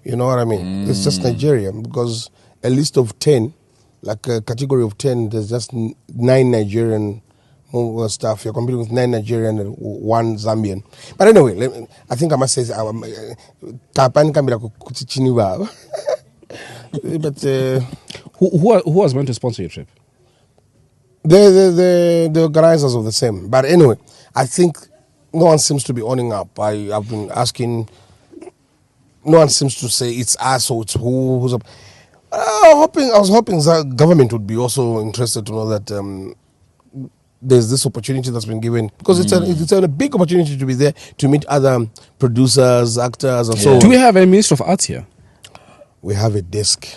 You know what I mean? It's just Nigeria because a list of 10, like a category of 10, there's just 9 Nigerian staff. You're competing with 9 Nigerian and 1 Zambian. But anyway, I think I must say, but Who was meant to sponsor your trip? the organizers of the same. But anyway, I think no one seems to be owning up. I've been asking. No one seems to say it's us or it's who's up. I was hoping the government would be also interested to know that there's this opportunity that's been given because it's a big opportunity to be there to meet other producers, actors, and so on. Do we have a Minister of Arts here? We have a desk.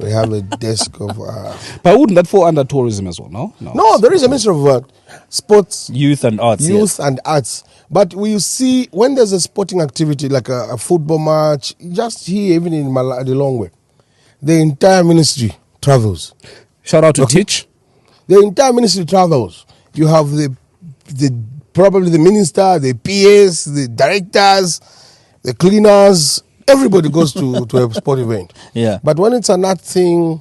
We have a desk of. But wouldn't that fall under tourism as well? No, there is a Minister of Sports, Youth and arts. Youth and Arts. But you see, when there's a sporting activity like a football match, just here, even in the long way, the entire ministry travels. Shout out to Teach. The entire ministry travels. You have the probably the minister, the PS, the directors, the cleaners. Everybody goes to a sport event. Yeah. But when it's an art thing,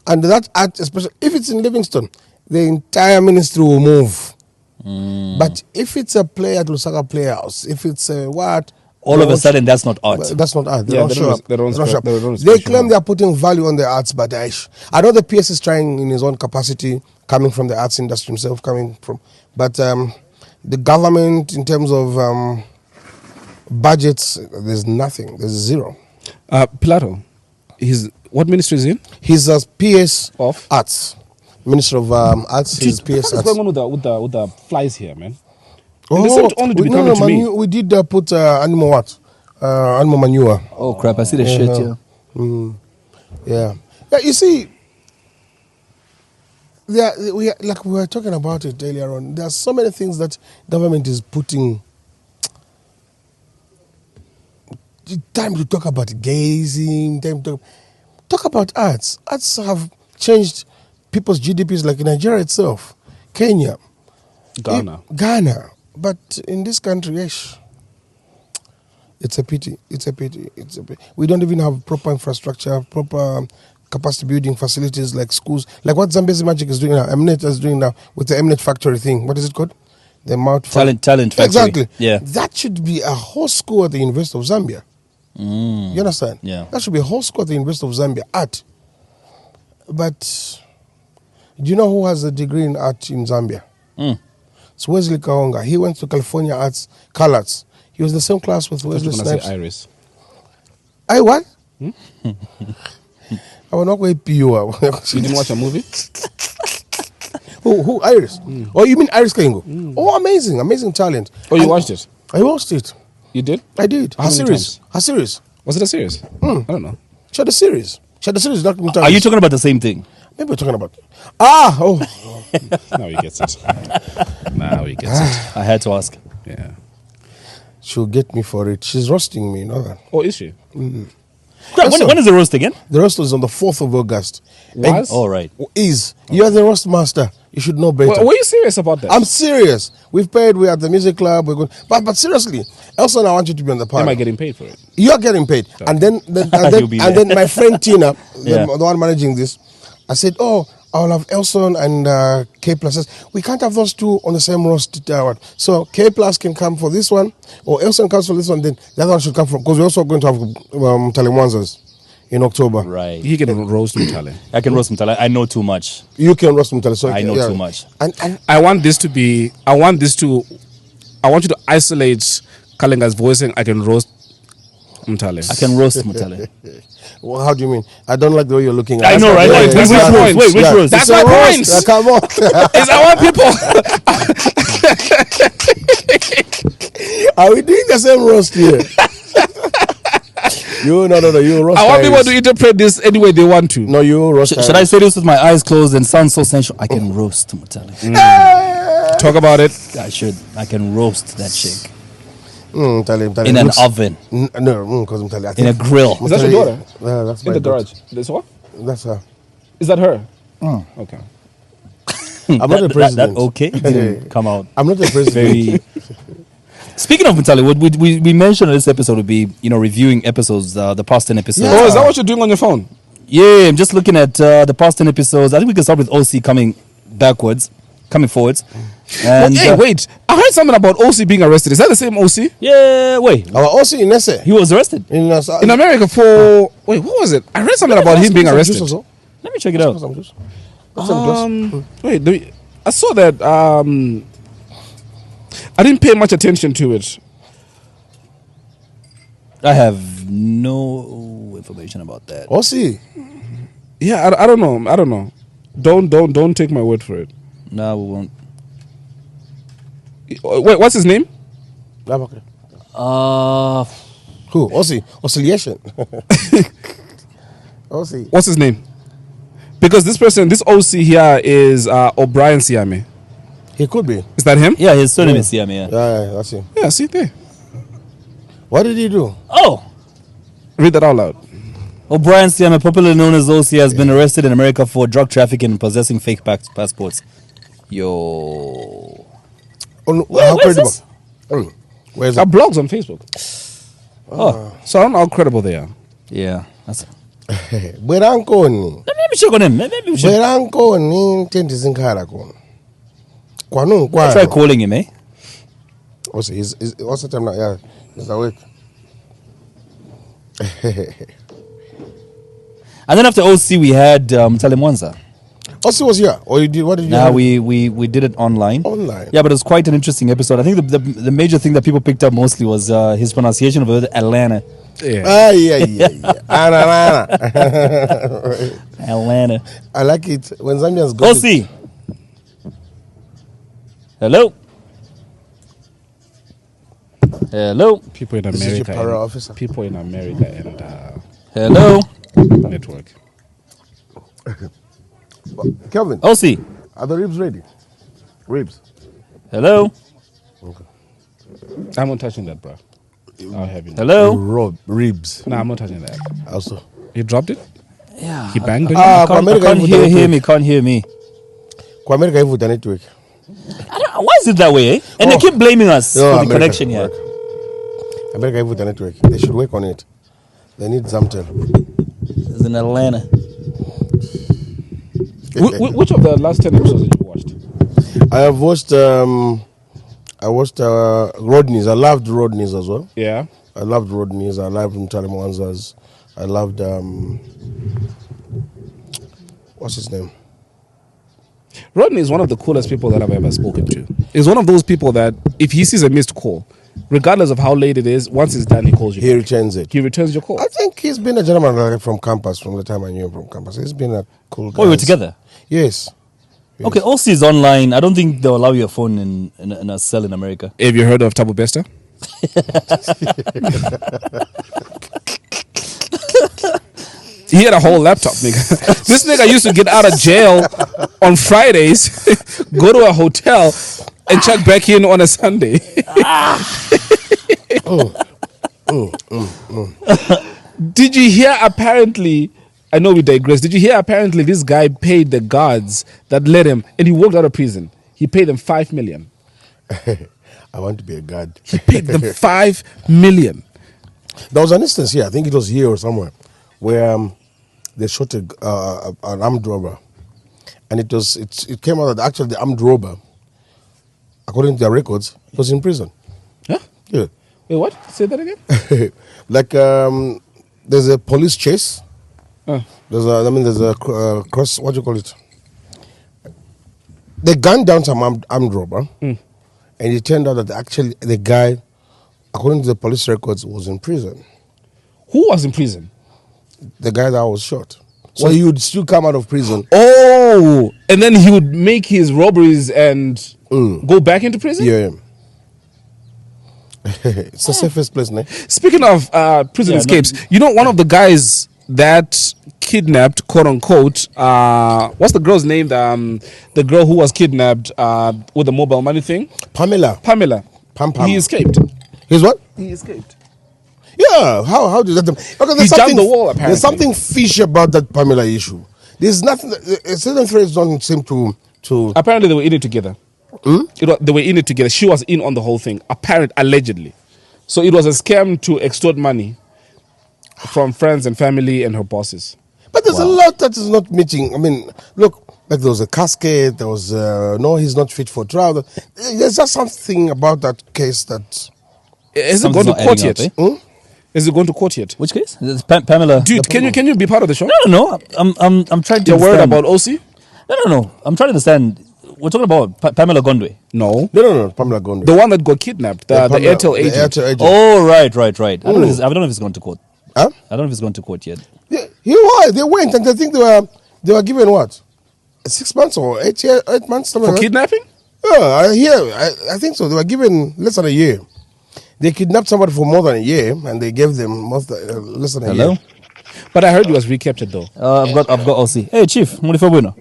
and that art, especially if it's in Livingstone, the entire ministry will move. But if it's a play at Lusaka Playhouse, if it's what, All of a sudden, that's not art. that's not art. They Yeah, don't they show don't- up. they don't show up. they don't They special. claim they are putting value on the arts, but I know the PS is trying in his own capacity, coming from the arts industry himself, but the government in terms of budgets, there's nothing. There's zero. Pilato, what ministry is he in? He's a PS Of? Arts, Minister of Arts. He's PS What's Arts. going on with the flies here, man? And they seem to only to be coming to me. We did put animal animal manure. Oh crap! I see the shit here. Yeah. You see, we were talking about it earlier on. There are so many things that government is putting. Time to talk about gazing. Time to talk about arts. Arts have changed people's GDPs, like in Nigeria itself, Kenya, Ghana. But in this country, it's a pity. It's a pity. We don't even have proper infrastructure, proper capacity building facilities like schools, like what Zambia's Magic is doing now. Mnet is doing now with the Mnet factory thing. What is it called? The Talent factory. Exactly. Yeah. That should be a whole school at the University of Zambia. You understand? Yeah. That should be a whole school at the University of Zambia, art. But do you know who has a degree in art in Zambia? It's Wesley Kaonga. He went to California Arts, CalArts. He was the same class with Wesley Say Snipes. Iris. I what? I will not go PU. You didn't watch a movie? Who? Iris? Oh, you mean Iris Kaingo? Oh, amazing talent. Oh, you And watched it? I watched it. You did? I did. How Her many series. times? Her series. Was it a series? I don't know. She had a series. Not Are you talking about the same thing? Maybe we're talking about. Now he gets it. Now he gets it. I had to ask. Yeah. She'll get me for it. She's roasting me, you know that. Oh, is she? Crap, when is the roast again? The roast is on the 4th of August. Was? All right. You are the roast master. You should know better. Were you serious about that? I'm serious. We're at the music club. We're going, but seriously, Elson, I want you to be on the panel. Am I getting paid for it? You are getting paid, and then You'll be there. my friend Tina, Yeah. the one managing this, I said, oh, I'll have Elson and K Plus. We can't have those two on the same roster. So K Plus can come for this one, or Elson comes for this one, then the other one should come from, because we're also going to have Talimwanzas in October. Right. He can roast Mutale. I can roast Mutale. I know too much. You can roast Mutale. So I know too much. And I want you to isolate Kalenga's voice saying, I can roast Mutale. I can roast Mutale. well, how do you mean? I don't like the way you're looking. I know, right? Wait, that's my point. Which roast? That's It's a my roast. point. Come on. Is I want people. Are we doing the same roast here? You roast. I want people Iris. to interpret this any way they want to. No, you roast. Should I say this with my eyes closed and sound so sensual? I can roast Mutale. Talk about it. I should. I can roast that chick Mutale in an looks- oven, No, because Mutale. I in a think grill. Is that your daughter? That's In my the daughter. garage. This what? That's her. Is that her? Okay. I'm not the That president. okay didn't come out. I'm not the president. Very. Speaking of Mutale, what we mentioned in this episode would be reviewing episodes, the past 10 episodes. Oh, is that what you're doing on your phone? Yeah, I'm just looking at the past 10 episodes. I think we can start with OC coming forwards. And Hey, wait. I heard something about OC being arrested. Is that the same OC? yeah, wait. Our OC in Nese. He was arrested. In In America for... Wait, what was it? I read something about him being arrested. Let me check it out. Wait, I saw that... I didn't pay much attention to it. I have no information about that. OC. Yeah, I don't know. Don't take my word for it. No, we won't. Wait, what's his name? Okay. Who? OC. Oscillation. OC. What's his name? Because this OC here is O'Brien Siame. He could be. Is that him? Yeah, his surname is Siam, yeah. Yeah, that's him. Yeah, see there. What did he do? Oh! Read that out loud. O'Brien Siam, popularly known as OC, has been arrested in America for drug trafficking and possessing fake passports. Yo. Oh, no, Where- how where's credible? this? Where's Our that? blogs on Facebook. Oh. So I don't know how credible they are. Yeah. That's, Bwerankoni. let me check on him. Maybe we should Bwerankoni ntendi zinkhala kono. Kwanu try kwano. calling him, eh? What's the time now? Yeah, he's awake. And then after OC, we had Talimwanza. OC was here. Or you did? What did you? Now have? we did it online. Online. Yeah, but it was quite an interesting episode. I think the major thing that people picked up mostly was his pronunciation of the word Atlanta. Yeah. Yeah. Anna. Atlanta. I like it when Zambians go. OC. Hello. Hello. People in This is your America. para and- officer. People in America and Hello. network. Kelvin, OC. are the ribs ready? Ribs. Hello. I'm not touching that, bro. I'll have you. Hello. Ribs. No, I'm not touching that. Also. He dropped it? Yeah. He banged it? I Kwa can't America hear ivuta him. He can't hear me. Kwa America ivuta network. Why is it that way, eh? And they keep blaming us No, for the America, connection here. America ivuta network. They should work on it. They need Zamtel. It's in Atlanta. Which of the last 10 episodes that you watched? I have watched. I watched Rodney's. I loved Rodney's as well. Yeah. I loved Rodney's. I loved Mtalimwanza's. I loved what's his name? Rodney is one of the coolest people that I've ever spoken to. He's one of those people that if he sees a missed call, regardless of how late it is, once it's done, he calls you. He returns it. He returns your call. I think he's been a gentleman like, from campus from the time I knew him from campus. He's been a cool guy. Oh, we were together? Yes. Okay, OC is online. I don't think they'll allow you a phone in a cell in America. Have you heard of Tabu Besta? He had a whole laptop, nigga. This nigga used to get out of jail on Fridays, go to a hotel, and check back in on a Sunday. Did you hear apparently, I know we digress, did you hear apparently this guy paid the guards that led him, and he walked out of prison. He paid them $5 million. I want to be a guard. He paid them $5 million. There was an instance here, I think it was here or somewhere, where they shot an armed robber, and it came out that actually the armed robber, according to their records, was in prison. Huh? Yeah. Wait, what? Say that again? Like there's a police chase. There's a cross. What do you call it? They gunned down some armed robber, and it turned out that actually the guy, according to the police records, was in prison. Who was in prison? The guy that was shot. So he would still come out of prison. Oh, and then he would make his robberies and go back into prison? Yeah. It's the safest place, ne? Speaking of prison escapes, you know one of the guys that kidnapped, quote unquote, what's the girl's name? The girl who was kidnapped with the mobile money thing? Pamela. Pam. He escaped. He's what? He escaped. Yeah. How did that? Because He jumped the wall, apparently. There's something fishy about that Pamela issue. There's nothing. Certain threads don't seem to. Apparently, they were in it together. They were in it together. She was in on the whole thing, allegedly. So it was a scam to extort money from friends and family and her bosses. But there's a lot that is not meeting. I mean, look, like there was a casket. There was no, he's not fit for trial. There's just something about that case that. Is it going to court yet? Is it going to court yet? Which case? It's Pamela. Dude, can you be part of the show? No. I'm trying to. You're worried understand. about OC? No. I'm trying to understand. We're talking about Pamela Gondwe. No. Pamela Gondwe. The one that got kidnapped, the Airtel agent. The Airtel agent. Oh, right. I don't know if it's going to court. Huh? I don't know if it's going to court yet. Yeah, he was. They went, and I think they were given what, 6 months or 8 months For kidnapping? Yeah, I think so. They were given less than a year. They kidnapped somebody for more than a year, and they gave them less than a year. But I heard he was recaptured though. I've got OC. Hey, Chief, Mulifabuna.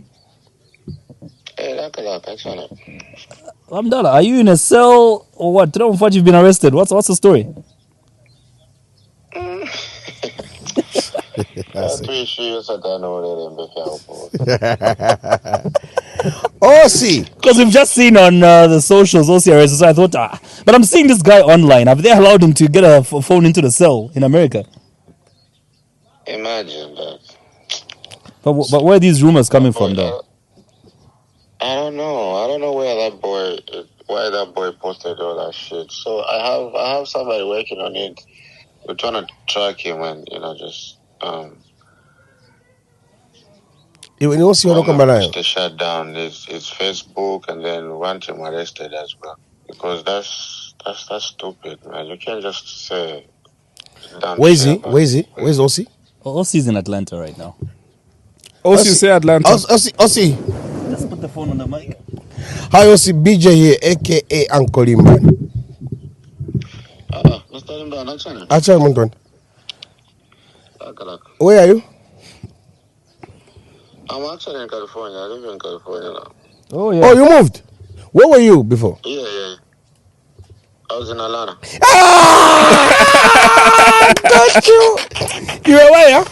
Amdala, are you in a cell or what? Tell me what you've been arrested. What's the story? OC. Because we've just seen on the socials OC arrested, so I thought, but I'm seeing this guy online. Have they allowed him to get a phone into the cell in America? Imagine that. But where are these rumors coming from, though? I don't know why that boy posted all that shit. So I have somebody working on it. We're trying to track him and just to shut down his Facebook and then want him arrested as well. Because that's stupid, man. You can't just say. Where is he? Where's OC? OC's in Atlanta right now. OC say Atlanta. OC. Let's put the phone on the mic. Hi, OC BJ here, aka Uncle Imban. Mr. Imban, Achal Munton. Where are you? I'm actually in California. I live in California now. Oh, yeah. Oh, you moved? Where were you before? Yeah. I was in Atlanta. Got you. You were where, yeah?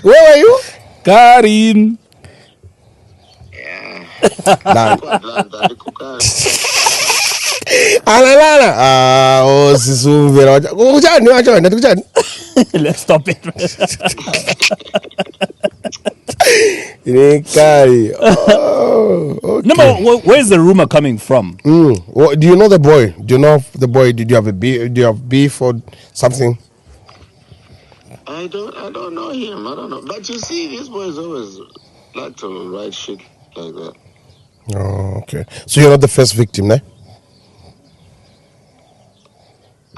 Where were you? Karin. Atlanta. Oh, Sisuvira. Let's stop it. Oh, okay. No, but where's the rumor coming from? Well, do you know the boy? Do you know the boy? Did you have beef? Do you have beef or something? I don't know him. I don't know. But you see, these boys always like to write shit like that. Oh, okay. So you're not the first victim, eh?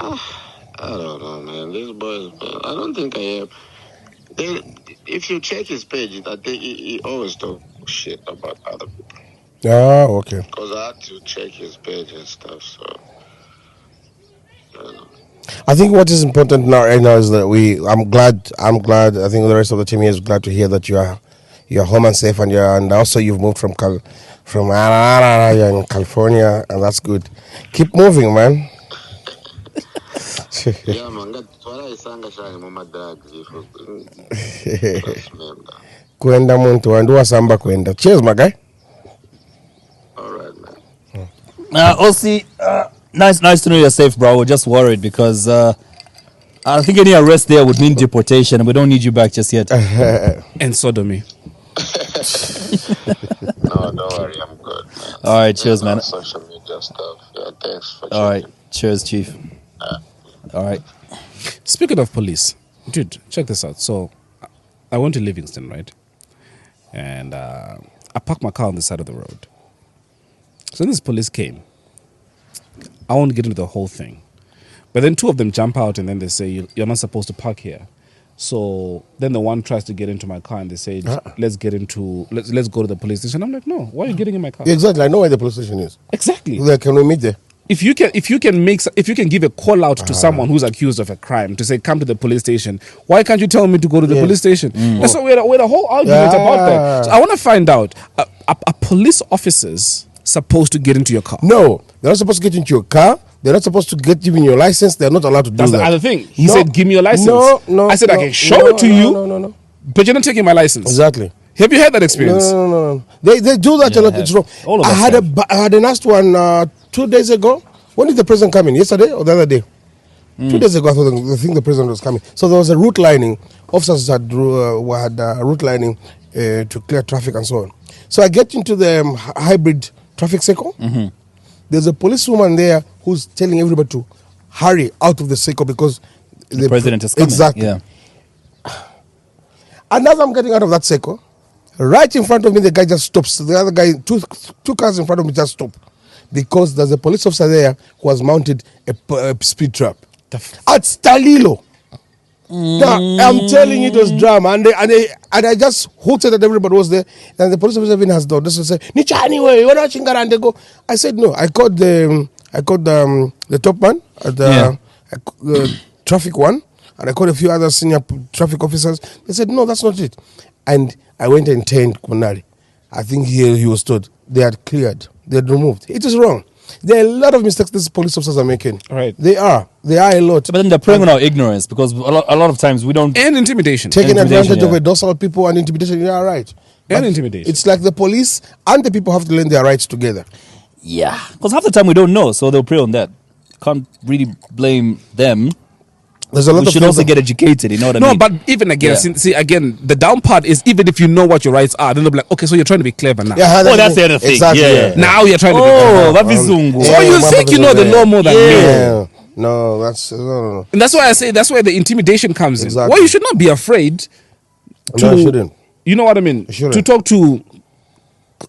I don't know, man. These boys, I don't think I am. If you check his page, I think he always talks shit about other people. Ah, okay. Because I had to check his page and stuff, so. I don't know. I think what is important right now is that I'm glad. I think the rest of the team here is glad to hear that you're home and safe, and also you've moved from you're in California, and that's good. Keep moving, man. Yeah, man. That's what I sang a mama drugs. Kwenda muntu andua samba kwenda. Cheers, my guy. All right, man. OC, Nice to know you're safe, bro. We're just worried because I think any arrest there would mean deportation, and we don't need you back just yet. And sodomy. No, don't worry, I'm good, man. All right, cheers, man. Social media stuff. Yeah, thanks for All right, checking. cheers, Chief. All right. Speaking of police, dude, check this out. So, I went to Livingstone, right? And I parked my car on the side of the road. So then this police came. I won't get into the whole thing. But then two of them jump out and then they say, you're not supposed to park here. So then the one tries to get into my car and they say, let's go to the police station. I'm like, no, why are you getting in my car? Yeah, exactly. I know where the police station is. Exactly. Where can we meet there? If you can give a call out to someone who's accused of a crime to say come to the police station, why can't you tell me to go to the police station? And so we had a whole argument about that. So I want to find out: are police officers supposed to get into your car? No, they're not supposed to get into your car. They're not supposed to get even your license. They're not allowed to do That's that. the other thing. He said, "Give me your license." No. I said, "I can show it to you." No. But you're not taking my license. Exactly. Have you had that experience? No. They do that a lot. It's wrong. All of I us had have. I had a last one 2 days ago. When did the president come in? Yesterday or the other day? 2 days ago, I think the president was coming. So there was a route lining. Officers had route lining to clear traffic and so on. So I get into the hybrid traffic circle. There's a policewoman there who's telling everybody to hurry out of the circle because The president is coming. Exactly. Yeah. And as I'm getting out of that circle, right in front of me, the guy just stops. The other guy, two cars in front of me just stop. Because there's a police officer there who has mounted a speed trap. At Stalilo. Now, I'm telling you, it was drama. And I just hooted that everybody was there. And the police officer even has done this and said, Nicha, anyway, you're not Chingara. And they go. I said, no. I called the top man at the traffic one. And I called a few other senior traffic officers. They said, no, that's not it. And I went and turned Kunari. I think he was told they had cleared. They had removed. It is wrong. There are a lot of mistakes these police officers are making. Right. They are a lot. But then they're preying on our ignorance because a lot of times we don't. And intimidation. Taking Intimidation, advantage of yeah. a docile people and intimidation. Yeah, right. And But intimidation. It's like the police and the people have to learn their rights together. Yeah. Because half the time we don't know, so they'll prey on that. Can't really blame them. There's a lot We of should things also that- get educated, you know what I No, mean? but even again, Yeah. see again, the down part is even if you know what your rights are, then they'll be like, okay, so you're trying to be clever now. Yeah, Oh, that's the other thing. Exactly. Yeah. Now you're trying to be Oh, clever. that is Zungu. So you Mama think you know the doesn't law more than me. Yeah. No, that's no. And that's why I say that's where the intimidation comes in. Exactly. Well, you should not be afraid to. No, I shouldn't. You know what I mean? Shouldn't. To talk to.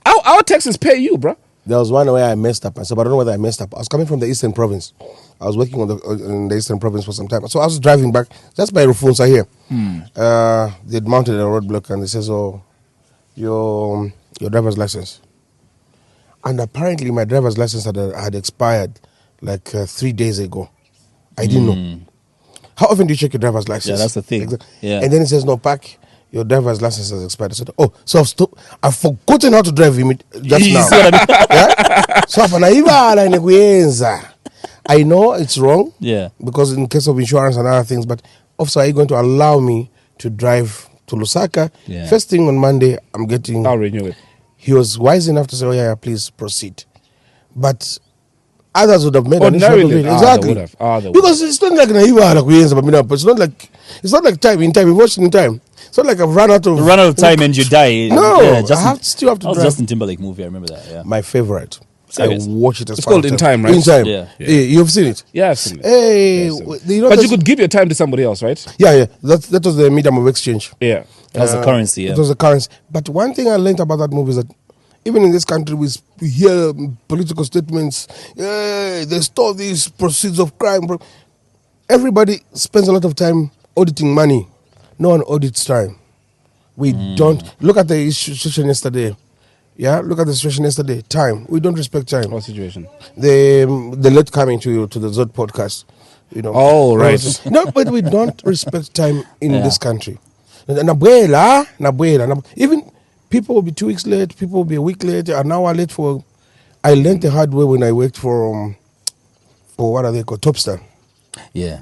Our taxes pay you, bro. There was one where I messed up. I said, but I don't know whether I messed up. I was coming from the Eastern Province. I was working in the Eastern Province for some time. So I was driving back just by Rufunsa here. They'd mounted a roadblock and they says, oh, your driver's license. And apparently my driver's license had expired like 3 days ago. I didn't know. How often do you check your driver's license? Yeah, that's the thing. Yeah. And then it says, no, pack. Your driver's license has expired. I said, oh, so I've forgotten how to drive just You now. see what I mean? Yeah? So I know it's wrong. Yeah. Because in case of insurance and other things, but officer, are you going to allow me to drive to Lusaka? Yeah. First thing on Monday, I'm getting. I'll renew it. He was wise enough to say, "Oh yeah, please proceed," but others would have made an issue out of Ordinarily, it. they Exactly. would have. They would Because it's not like it's not like time in time. We watched in time. It's not like I've run out of time and you die. No, Yeah, I still have to that was drive. Justin Timberlake movie. I remember that. Yeah. My favorite. Serious? I watch it as It's part called of In Time, right? In Time. Yeah. You've seen it. Yeah, I've seen it. Hey, Yes, sir. you know But you that's- could give your time to somebody else, right? Yeah. That was the medium of exchange. Yeah. That was the currency. Yeah. It was the currency. But one thing I learned about that movie is that even in this country, we hear political statements. They stole these proceeds of crime. Everybody spends a lot of time auditing money. No one audits time. We don't. Look at the situation yesterday. Yeah, look at the situation yesterday. Time. We don't respect time. What situation? The late coming to the Zod podcast. You know. Oh, right. No, but we don't respect time in this country. Nabuela. Even people will be 2 weeks late. People will be a week late, an hour late for. I learned the hard way when I worked for what are they called? Topstar. Yeah.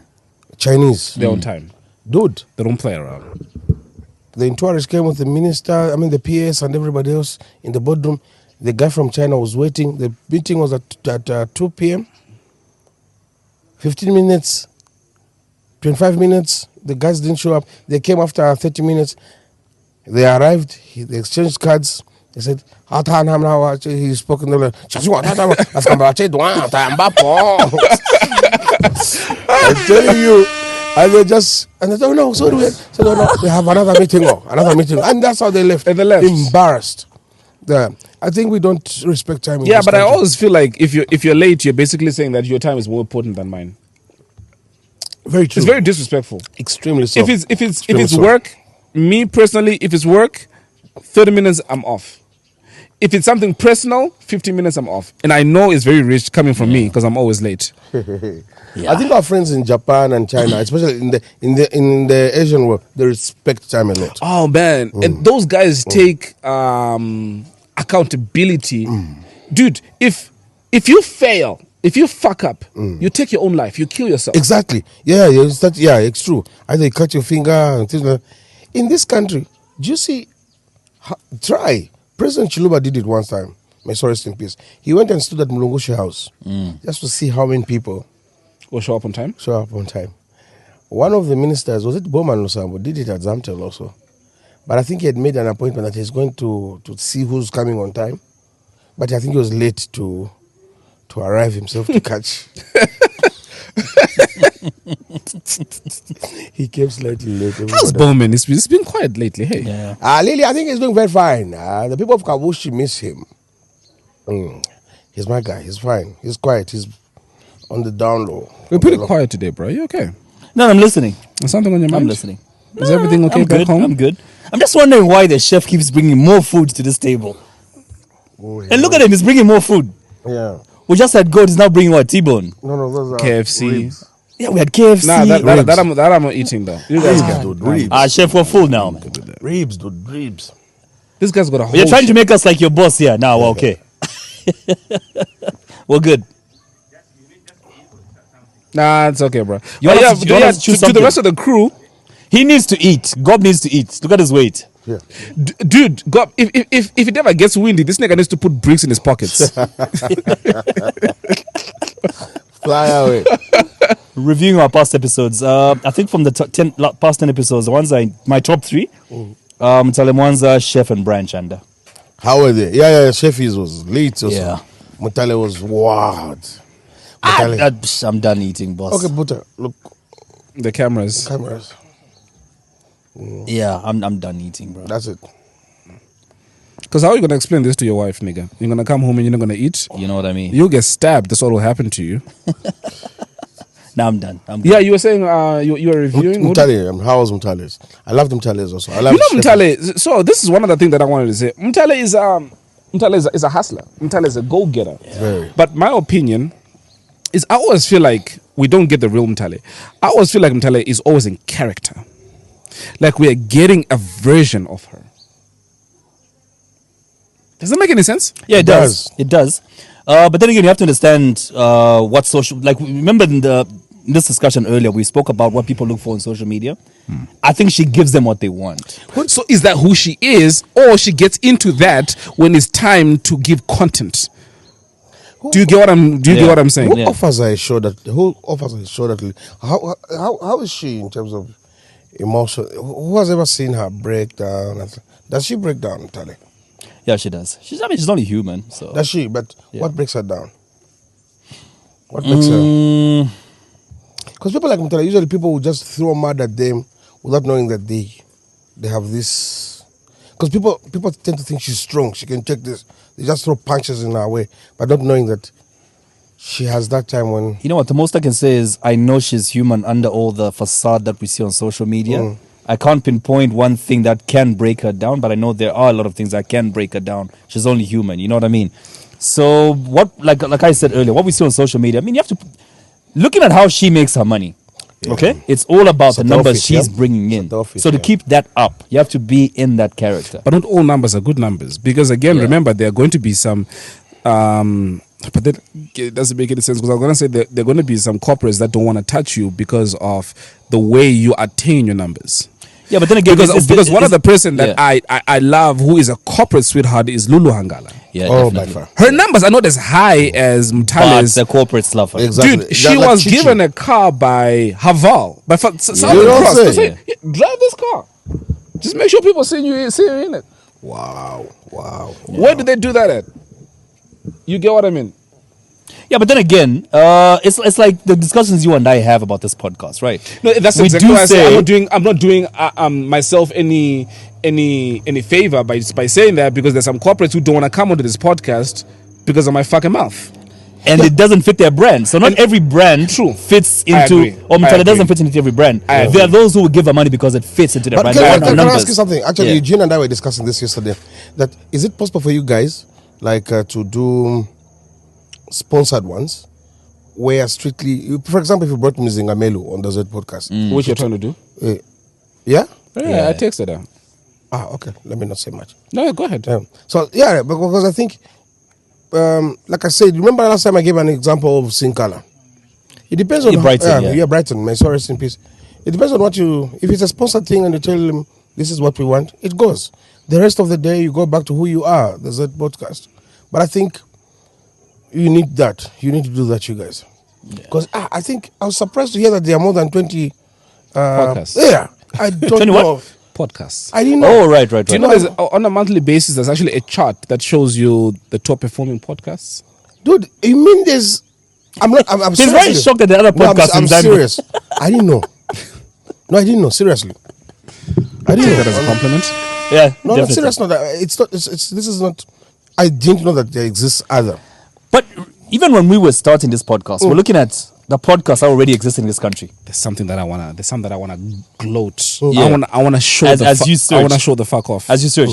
Chinese. They're on time. Dude. They don't play around. The tourists came with the minister, the PS and everybody else in the boardroom. The guy from China was waiting. The meeting was at 2 p.m. 15 minutes, 25 minutes. The guys didn't show up. They came after 30 minutes. They arrived. They exchanged cards. They said, he spoke in the I'm telling you. And they said, oh no, sorry. We have another meeting. And that's how they left. And they left. Embarrassed. I think we don't respect time. Yeah, but I always feel like if you're late, you're basically saying that your time is more important than mine. Very true. It's very disrespectful. Extremely so. If it's work, me personally, if it's work, 30 minutes I'm off. If it's something personal, 15 minutes I'm off. And I know it's very rich coming from me because I'm always late. I think our friends in Japan and China, especially in the Asian world, they respect time a lot. Oh man, and those guys take accountability, dude. If you fail, if you fuck up, you take your own life. You kill yourself. Exactly. Yeah, it's true. Either you cut your finger and things like that. In this country, do you see? Try. President Chiluba did it one time. May sorry, rest in peace. He went and stood at Mulungushi House just to see how many people will show up on time. One of the ministers, was it Bowman Lusambo, did it at Zamtel also. But I think he had made an appointment that he's going to see who's coming on time. But I think he was late to arrive himself to catch. He came slightly late. How's Bowman? It's been quiet lately. Hey, Lily, I think he's doing very fine. The people of Kabushi miss him. He's my guy. He's fine. He's quiet. He's on the down low. We're pretty quiet today, bro. You okay? No, I'm listening. There's something on your mind? I'm listening. Is everything okay back home? I'm good. I'm just wondering why the chef keeps bringing more food to this table. And look at him, he's bringing more food. Yeah. We just had goat, he's now bringing what? T-bone? No, those are KFC. ribs. Yeah, we had KFC. Nah, that I'm not eating though. You guys can. Ribs. Chef, we're full now. Ribs, dude, ribs. This guy's got a whole You're trying to make us like your boss here. Now, we're okay. We're good. Nah, it's okay, bro. You want us to choose to the something? rest of the crew, He needs to eat. Gob needs to eat. Look at his weight. Yeah. Dude, God, if it ever gets windy, this nigga needs to put bricks in his pockets. Fly away. Reviewing our past episodes. I think from the past 10 episodes, the ones my top 3, Mtalemwanza, Chef, and Brian Chanda. How were they? Yeah. Sheffies was late also. Yeah. Mutale was wild. I'm done eating, boss. Okay, Buta, look. The cameras. Yeah, I'm done eating, bro. That's it. Because how are you going to explain this to your wife, nigga? You're going to come home and you're not going to eat? You know what I mean? You'll get stabbed. That's what will happen to you. Now I'm done. Yeah, you were saying you were reviewing? Mutale, how was Mutale's? I love the Mutale's also. I love Mutale, so this is one of the things that I wanted to say. Mutale is a hustler. Mutale is a go-getter. Very. But my opinion is I always feel like we don't get the real Mutale. I always feel like Mutale is always in character. Like we are getting a version of her. Does that make any sense? Yeah, it does. It does. But then again, you have to understand what social... Like, remember in this discussion earlier, we spoke about what people look for on social media. I think she gives them what they want. So is that who she is, or she gets into that when it's time to give content? Do you get what I'm saying? Who offers her a show that? Who offers her a show that? How is she in terms of emotion? Who has ever seen her break down? Does she break down, Tali? Yeah, she does. She's only human. So does she? But what breaks her down? What makes her? Because people like Mutala, usually people will just throw mud at them without knowing that they have this. Because people tend to think she's strong. She can take this. They just throw punches in her way, but not knowing that she has that time when... You know what? The most I can say is I know she's human under all the facade that we see on social media. I can't pinpoint one thing that can break her down, but I know there are a lot of things that can break her down. She's only human. You know what I mean? So what, like I said earlier, what we see on social media, I mean, you have to... Looking at how she makes her money, okay? It's all about the numbers she's bringing in. So to keep that up, you have to be in that character. But not all numbers are good numbers. Because again, remember, there are going to be some... but that it doesn't make any sense because I'm going to say that there are going to be some corporates that don't want to touch you because of the way you attain your numbers. Yeah, but then again, because one of the person that yeah. I love who is a corporate sweetheart is Lulu Hangala. Yeah, Oh, definitely. by far. Her numbers are not as high as But Mtale's. the corporates love her. Exactly. Dude, she Like was Chichi. given a car by Haval, by Southern You don't Cross. say. They say, "Yeah, drive this car. Just make sure people see you in it." Wow. Where did they do that at? You get what I mean? Yeah, but then again, it's like the discussions you and I have about this podcast, right? No, that's We exactly do why I say say- I'm not doing myself any favor by saying that, because there's some corporates who don't want to come onto this podcast because of my fucking mouth. And it doesn't fit their brand. So not every brand fits I into, agree. or I Mtale doesn't agree. fit into every brand. I There are agree. those who will give her money because it fits into their But brand. can I numbers. ask you something? Actually, Yeah. Eugene and I were discussing this yesterday. That is it possible for you guys, like, to do sponsored ones, where strictly, for example, if you brought me Zingamelu on the Z podcast, Which you're trying to do? yeah? Yeah, I texted her. Okay. Let me not say much. No, go ahead. So yeah, because I think, like I said, remember last time I gave an example of Sinkala. It depends on Brighton, yeah, Brighton. My sorry, rest in peace. It depends on what you. If it's a sponsored thing and you tell them this is what we want, it goes. The rest of the day you go back to who you are. The Z podcast. But I think you need that. You need to do that, you guys. Because I think I was surprised to hear that there are more than 20 Podcasts. Yeah, I don't 20 what? know. Podcasts. I didn't know. Oh, right. Do you know there's, on a monthly basis, there's actually a chart that shows you the top performing podcasts? Dude, you mean there's? I'm not. I'm He's very seriously- shocked at the other No, podcasts I'm in Zambia. serious. I didn't know. No, I didn't know. Seriously, I didn't know. That as a compliment. Yeah, No, definitely. serious. No, it's not. This is not. I didn't know that there exists other. But even when we were starting this podcast, we're looking at the podcasts that already exist in this country. There's something that I wanna gloat. Yeah. I wanna show As you I search. wanna show the fuck off. As you search,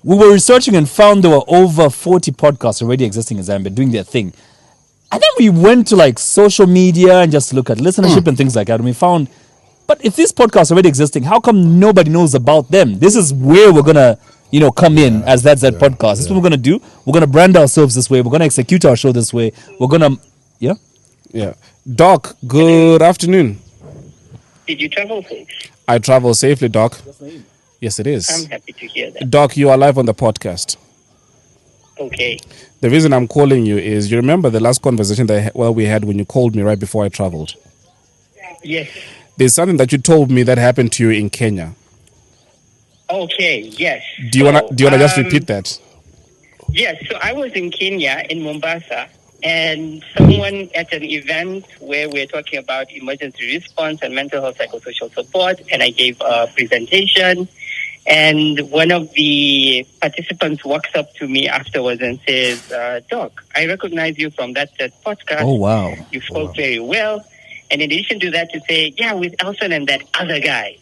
we were researching and found there were over 40 podcasts already existing in Zambia doing their thing. And then we went to like social media and just look at listenership and things like that. And we found, but if these podcasts are already existing, how come nobody knows about them? This is where we're gonna, come in as That's That podcast. This is what we're gonna do. We're gonna brand ourselves this way. We're gonna execute our show this way. We're gonna, Yeah. Doc, good afternoon. Did you travel safe? I travel safely, Doc. Yes, it is. I'm happy to hear that. Doc, you are live on the podcast. Okay. The reason I'm calling you is, you remember the last conversation that we had when you called me right before I traveled? Yes. There's something that you told me that happened to you in Kenya. Okay. Yes. Do you wanna just repeat that? Yes. So I was in Kenya, in Mombasa, and someone at an event where we're talking about emergency response and mental health psychosocial support, and I gave a presentation. And one of the participants walks up to me afterwards and says, Doc, I recognize you from that podcast. Oh, wow. You spoke very well. And in addition to that, to say, yeah, with Elson and that other guy.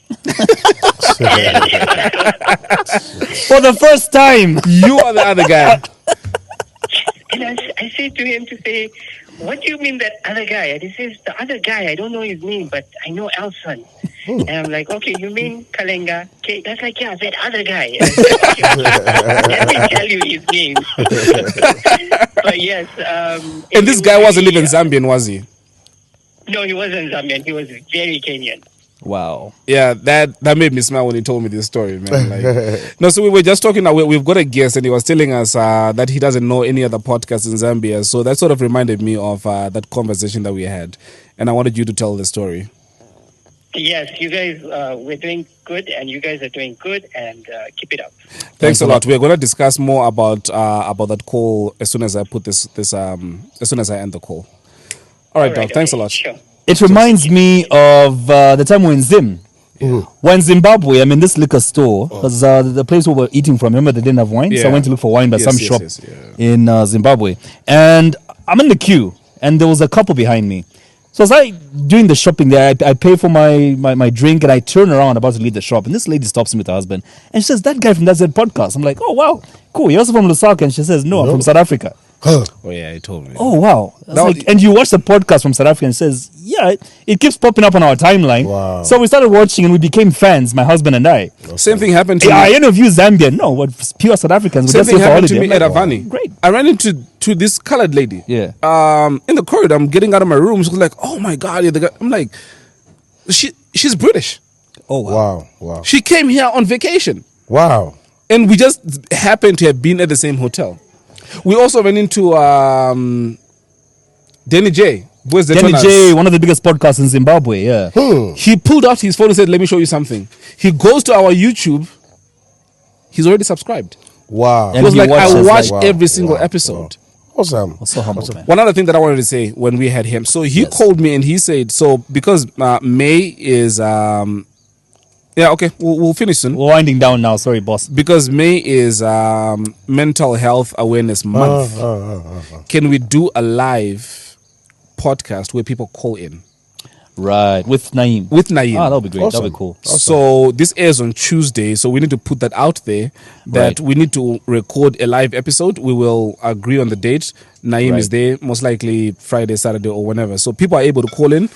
for the first time, you are the other guy. And I said to him to say, what do you mean that other guy? And he says, the other guy, I don't know his name, but I know Elson. And I'm like, okay, you mean Kalenga? Okay, that's like, yeah, that other guy. And I said, okay, let me tell you his name. But yes. And this guy wasn't even Zambian, was he? No, he wasn't Zambian. He was very Kenyan. Wow. Yeah, that made me smile when he told me this story, man. Like, no, so we were just talking now. We've got a guest, and he was telling us that he doesn't know any other podcasts in Zambia. So that sort of reminded me of that conversation that we had, and I wanted you to tell the story. Yes, you guys, we're doing good, and you guys are doing good, and keep it up. Thanks a lot. We're going to discuss more about that call as soon as I put this as soon as I end the call. All right, Doc. Thanks a lot. Sure. It reminds me of the time we were in Zim. When Zimbabwe, I'm in this liquor store, because the place we were eating from, remember they didn't have wine? So I went to look for wine by some shop in Zimbabwe. And I'm in the queue, and there was a couple behind me. So as I doing the shopping there, I pay for my drink, and I turn around about to leave the shop, and this lady stops me with her husband, and she says, that guy from that Z podcast. I'm like, oh, wow, cool. You're also from Lusaka? And she says, no, I'm from South Africa. Oh yeah, he told me. Oh wow! And you watch the podcast from South Africa and it says, yeah, it keeps popping up on our timeline. Wow. So we started watching and we became fans, my husband and I. Same thing happened to me. I interview Zambian. No, what pure South Africans. Same thing happened to me at like, Avani. Great. I ran into this colored lady. Yeah. In the corridor, I'm getting out of my room. She was like, "Oh my god, you're the guy." I'm like, she's British. Oh, wow. Wow. She came here on vacation. Wow. And we just happened to have been at the same hotel. We also went into Danny J. Where's the Danny Tonas? J, one of the biggest podcasts in Zimbabwe, yeah. He pulled out his phone and said, let me show you something. He goes to our YouTube. He's already subscribed. Wow. He was he like, I watches, watch like, every single episode. Awesome. So humble, man. One other thing that I wanted to say when we had him. So he called me and he said, so because May is... yeah, okay, we'll finish soon. We're winding down now. Sorry, boss. Because May is Mental Health Awareness Month. Can we do a live podcast where people call in? Right. With Naeem. With Naeem. Ah, that'll be great. Awesome. That'll be cool. So this airs on Tuesday, so we need to put that out there that Right. we need to record a live episode. We will agree on the date. Naeem is there, most likely Friday, Saturday, or whenever. So people are able to call in,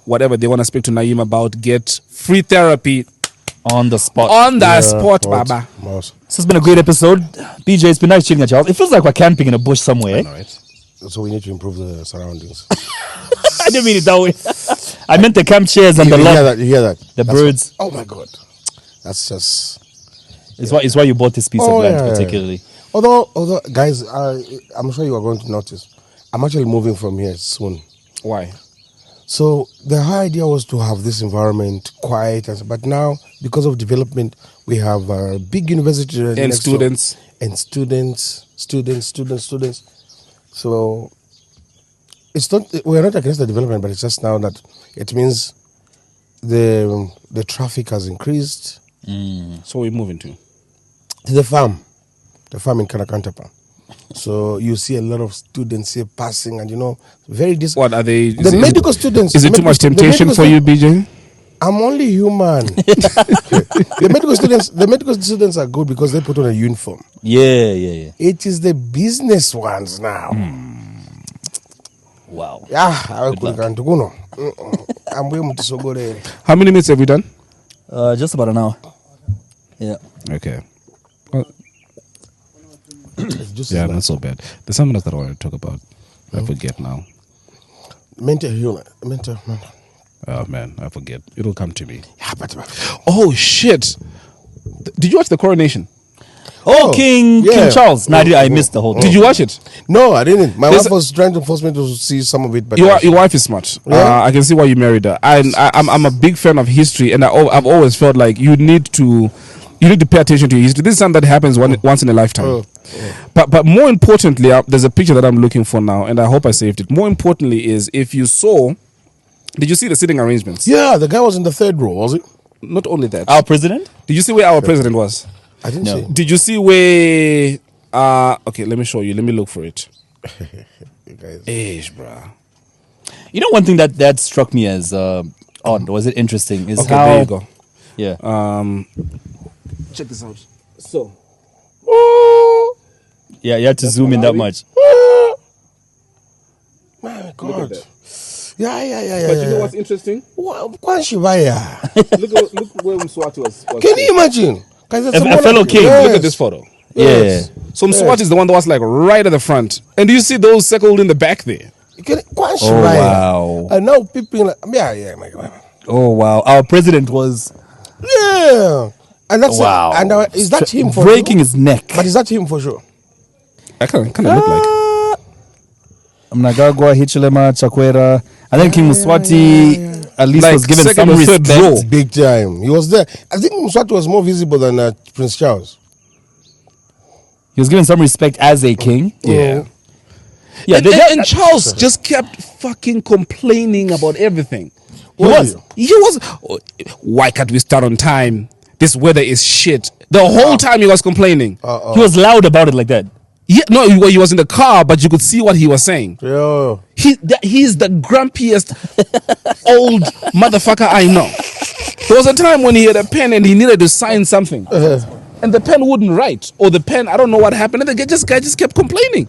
whatever they want to speak to Naeem about, get free therapy On the spot. on the spot, Baba. Awesome. This has been a great episode. BJ, it's been nice chilling at your house. It feels like we're camping in a bush somewhere. All right. So we need to improve the surroundings. I didn't mean it that way. I meant the camp chairs and You the hear log. that? You hear that? The That's birds. what- oh my God. That's just... It's why you bought this piece of land particularly. Although, guys, I'm sure you are going to notice, I'm actually moving from here soon. Why? So the whole idea was to have this environment quiet, but now because of development, we have a big university And next door. students. And students. So it's not, we're not against the development, but it's just now that it means the traffic has increased. So we're moving to The farm in Kanakantapa. So you see a lot of students here passing, and very what are they? the medical students. Is the it too much medical- the temptation medical for you, BJ? I'm only human. the medical students are good because they put on a uniform. Yeah. It is the business ones now. Wow. Yeah, Good How many minutes have we done? Just about an hour. Yeah. Okay. Well, yeah, not so bad. There's something else that I want to talk about. I forget now. mental. Oh man, I forget. It'll come to me. Oh shit! Did you watch the Coronation? King Charles. No, I missed the whole thing. Did you watch it? No, I didn't. My There's wife was trying to force me to see some of it, but Your wife is smart. Yeah. I can see why you married her. I'm a big fan of history, and I've always felt like you need to pay attention to your history. This is something that happens once in a lifetime. But more importantly, there's a picture that I'm looking for now, and I hope I saved it. More importantly is if you saw, did you see the sitting arrangements? yeah, the guy was in the third row, was it? Not only that. Our president? Did you see where our president was? I didn't No. see. Did you see where? Okay, let me show you. Let me look for it. You guys. Ish, bruh. You know, one thing that struck me as odd, was it interesting, is Okay, how... there you go. Yeah. Check this out. So, Yeah, you had to zoom in that much. My God. Yeah. but you know what's interesting? Look Look where Mswati was. Can you imagine? Guys, that's A monarchy. fellow king. Yes. Look at this photo. Yeah. So Mswati is the one that was like right at the front, and do you see those circled in the back there? Oh, wow. And now people like, my God. Oh, wow. Our president was Yeah. And that's Wow. And is that him for breaking sure? his neck. But is that him for sure? I kind of look like. Mnangagwa, Hichilema, Chakwera, and then King Mswati at least Like was given second some or third respect. row. Big time. He was there. I think Mswati was more visible than Prince Charles. He was given some respect as a king. Yeah. Yeah, And Charles just kept fucking complaining about everything. He Was was. Why can't we start on time? This weather is shit. The whole time he was complaining. he was loud about it like that. Yeah, no, he was in the car, but you could see what he was saying. Yeah. He's the grumpiest old motherfucker I know. There was a time when he had a pen and he needed to sign something. And the pen wouldn't write. Or the pen, I don't know what happened. And the guy just kept complaining.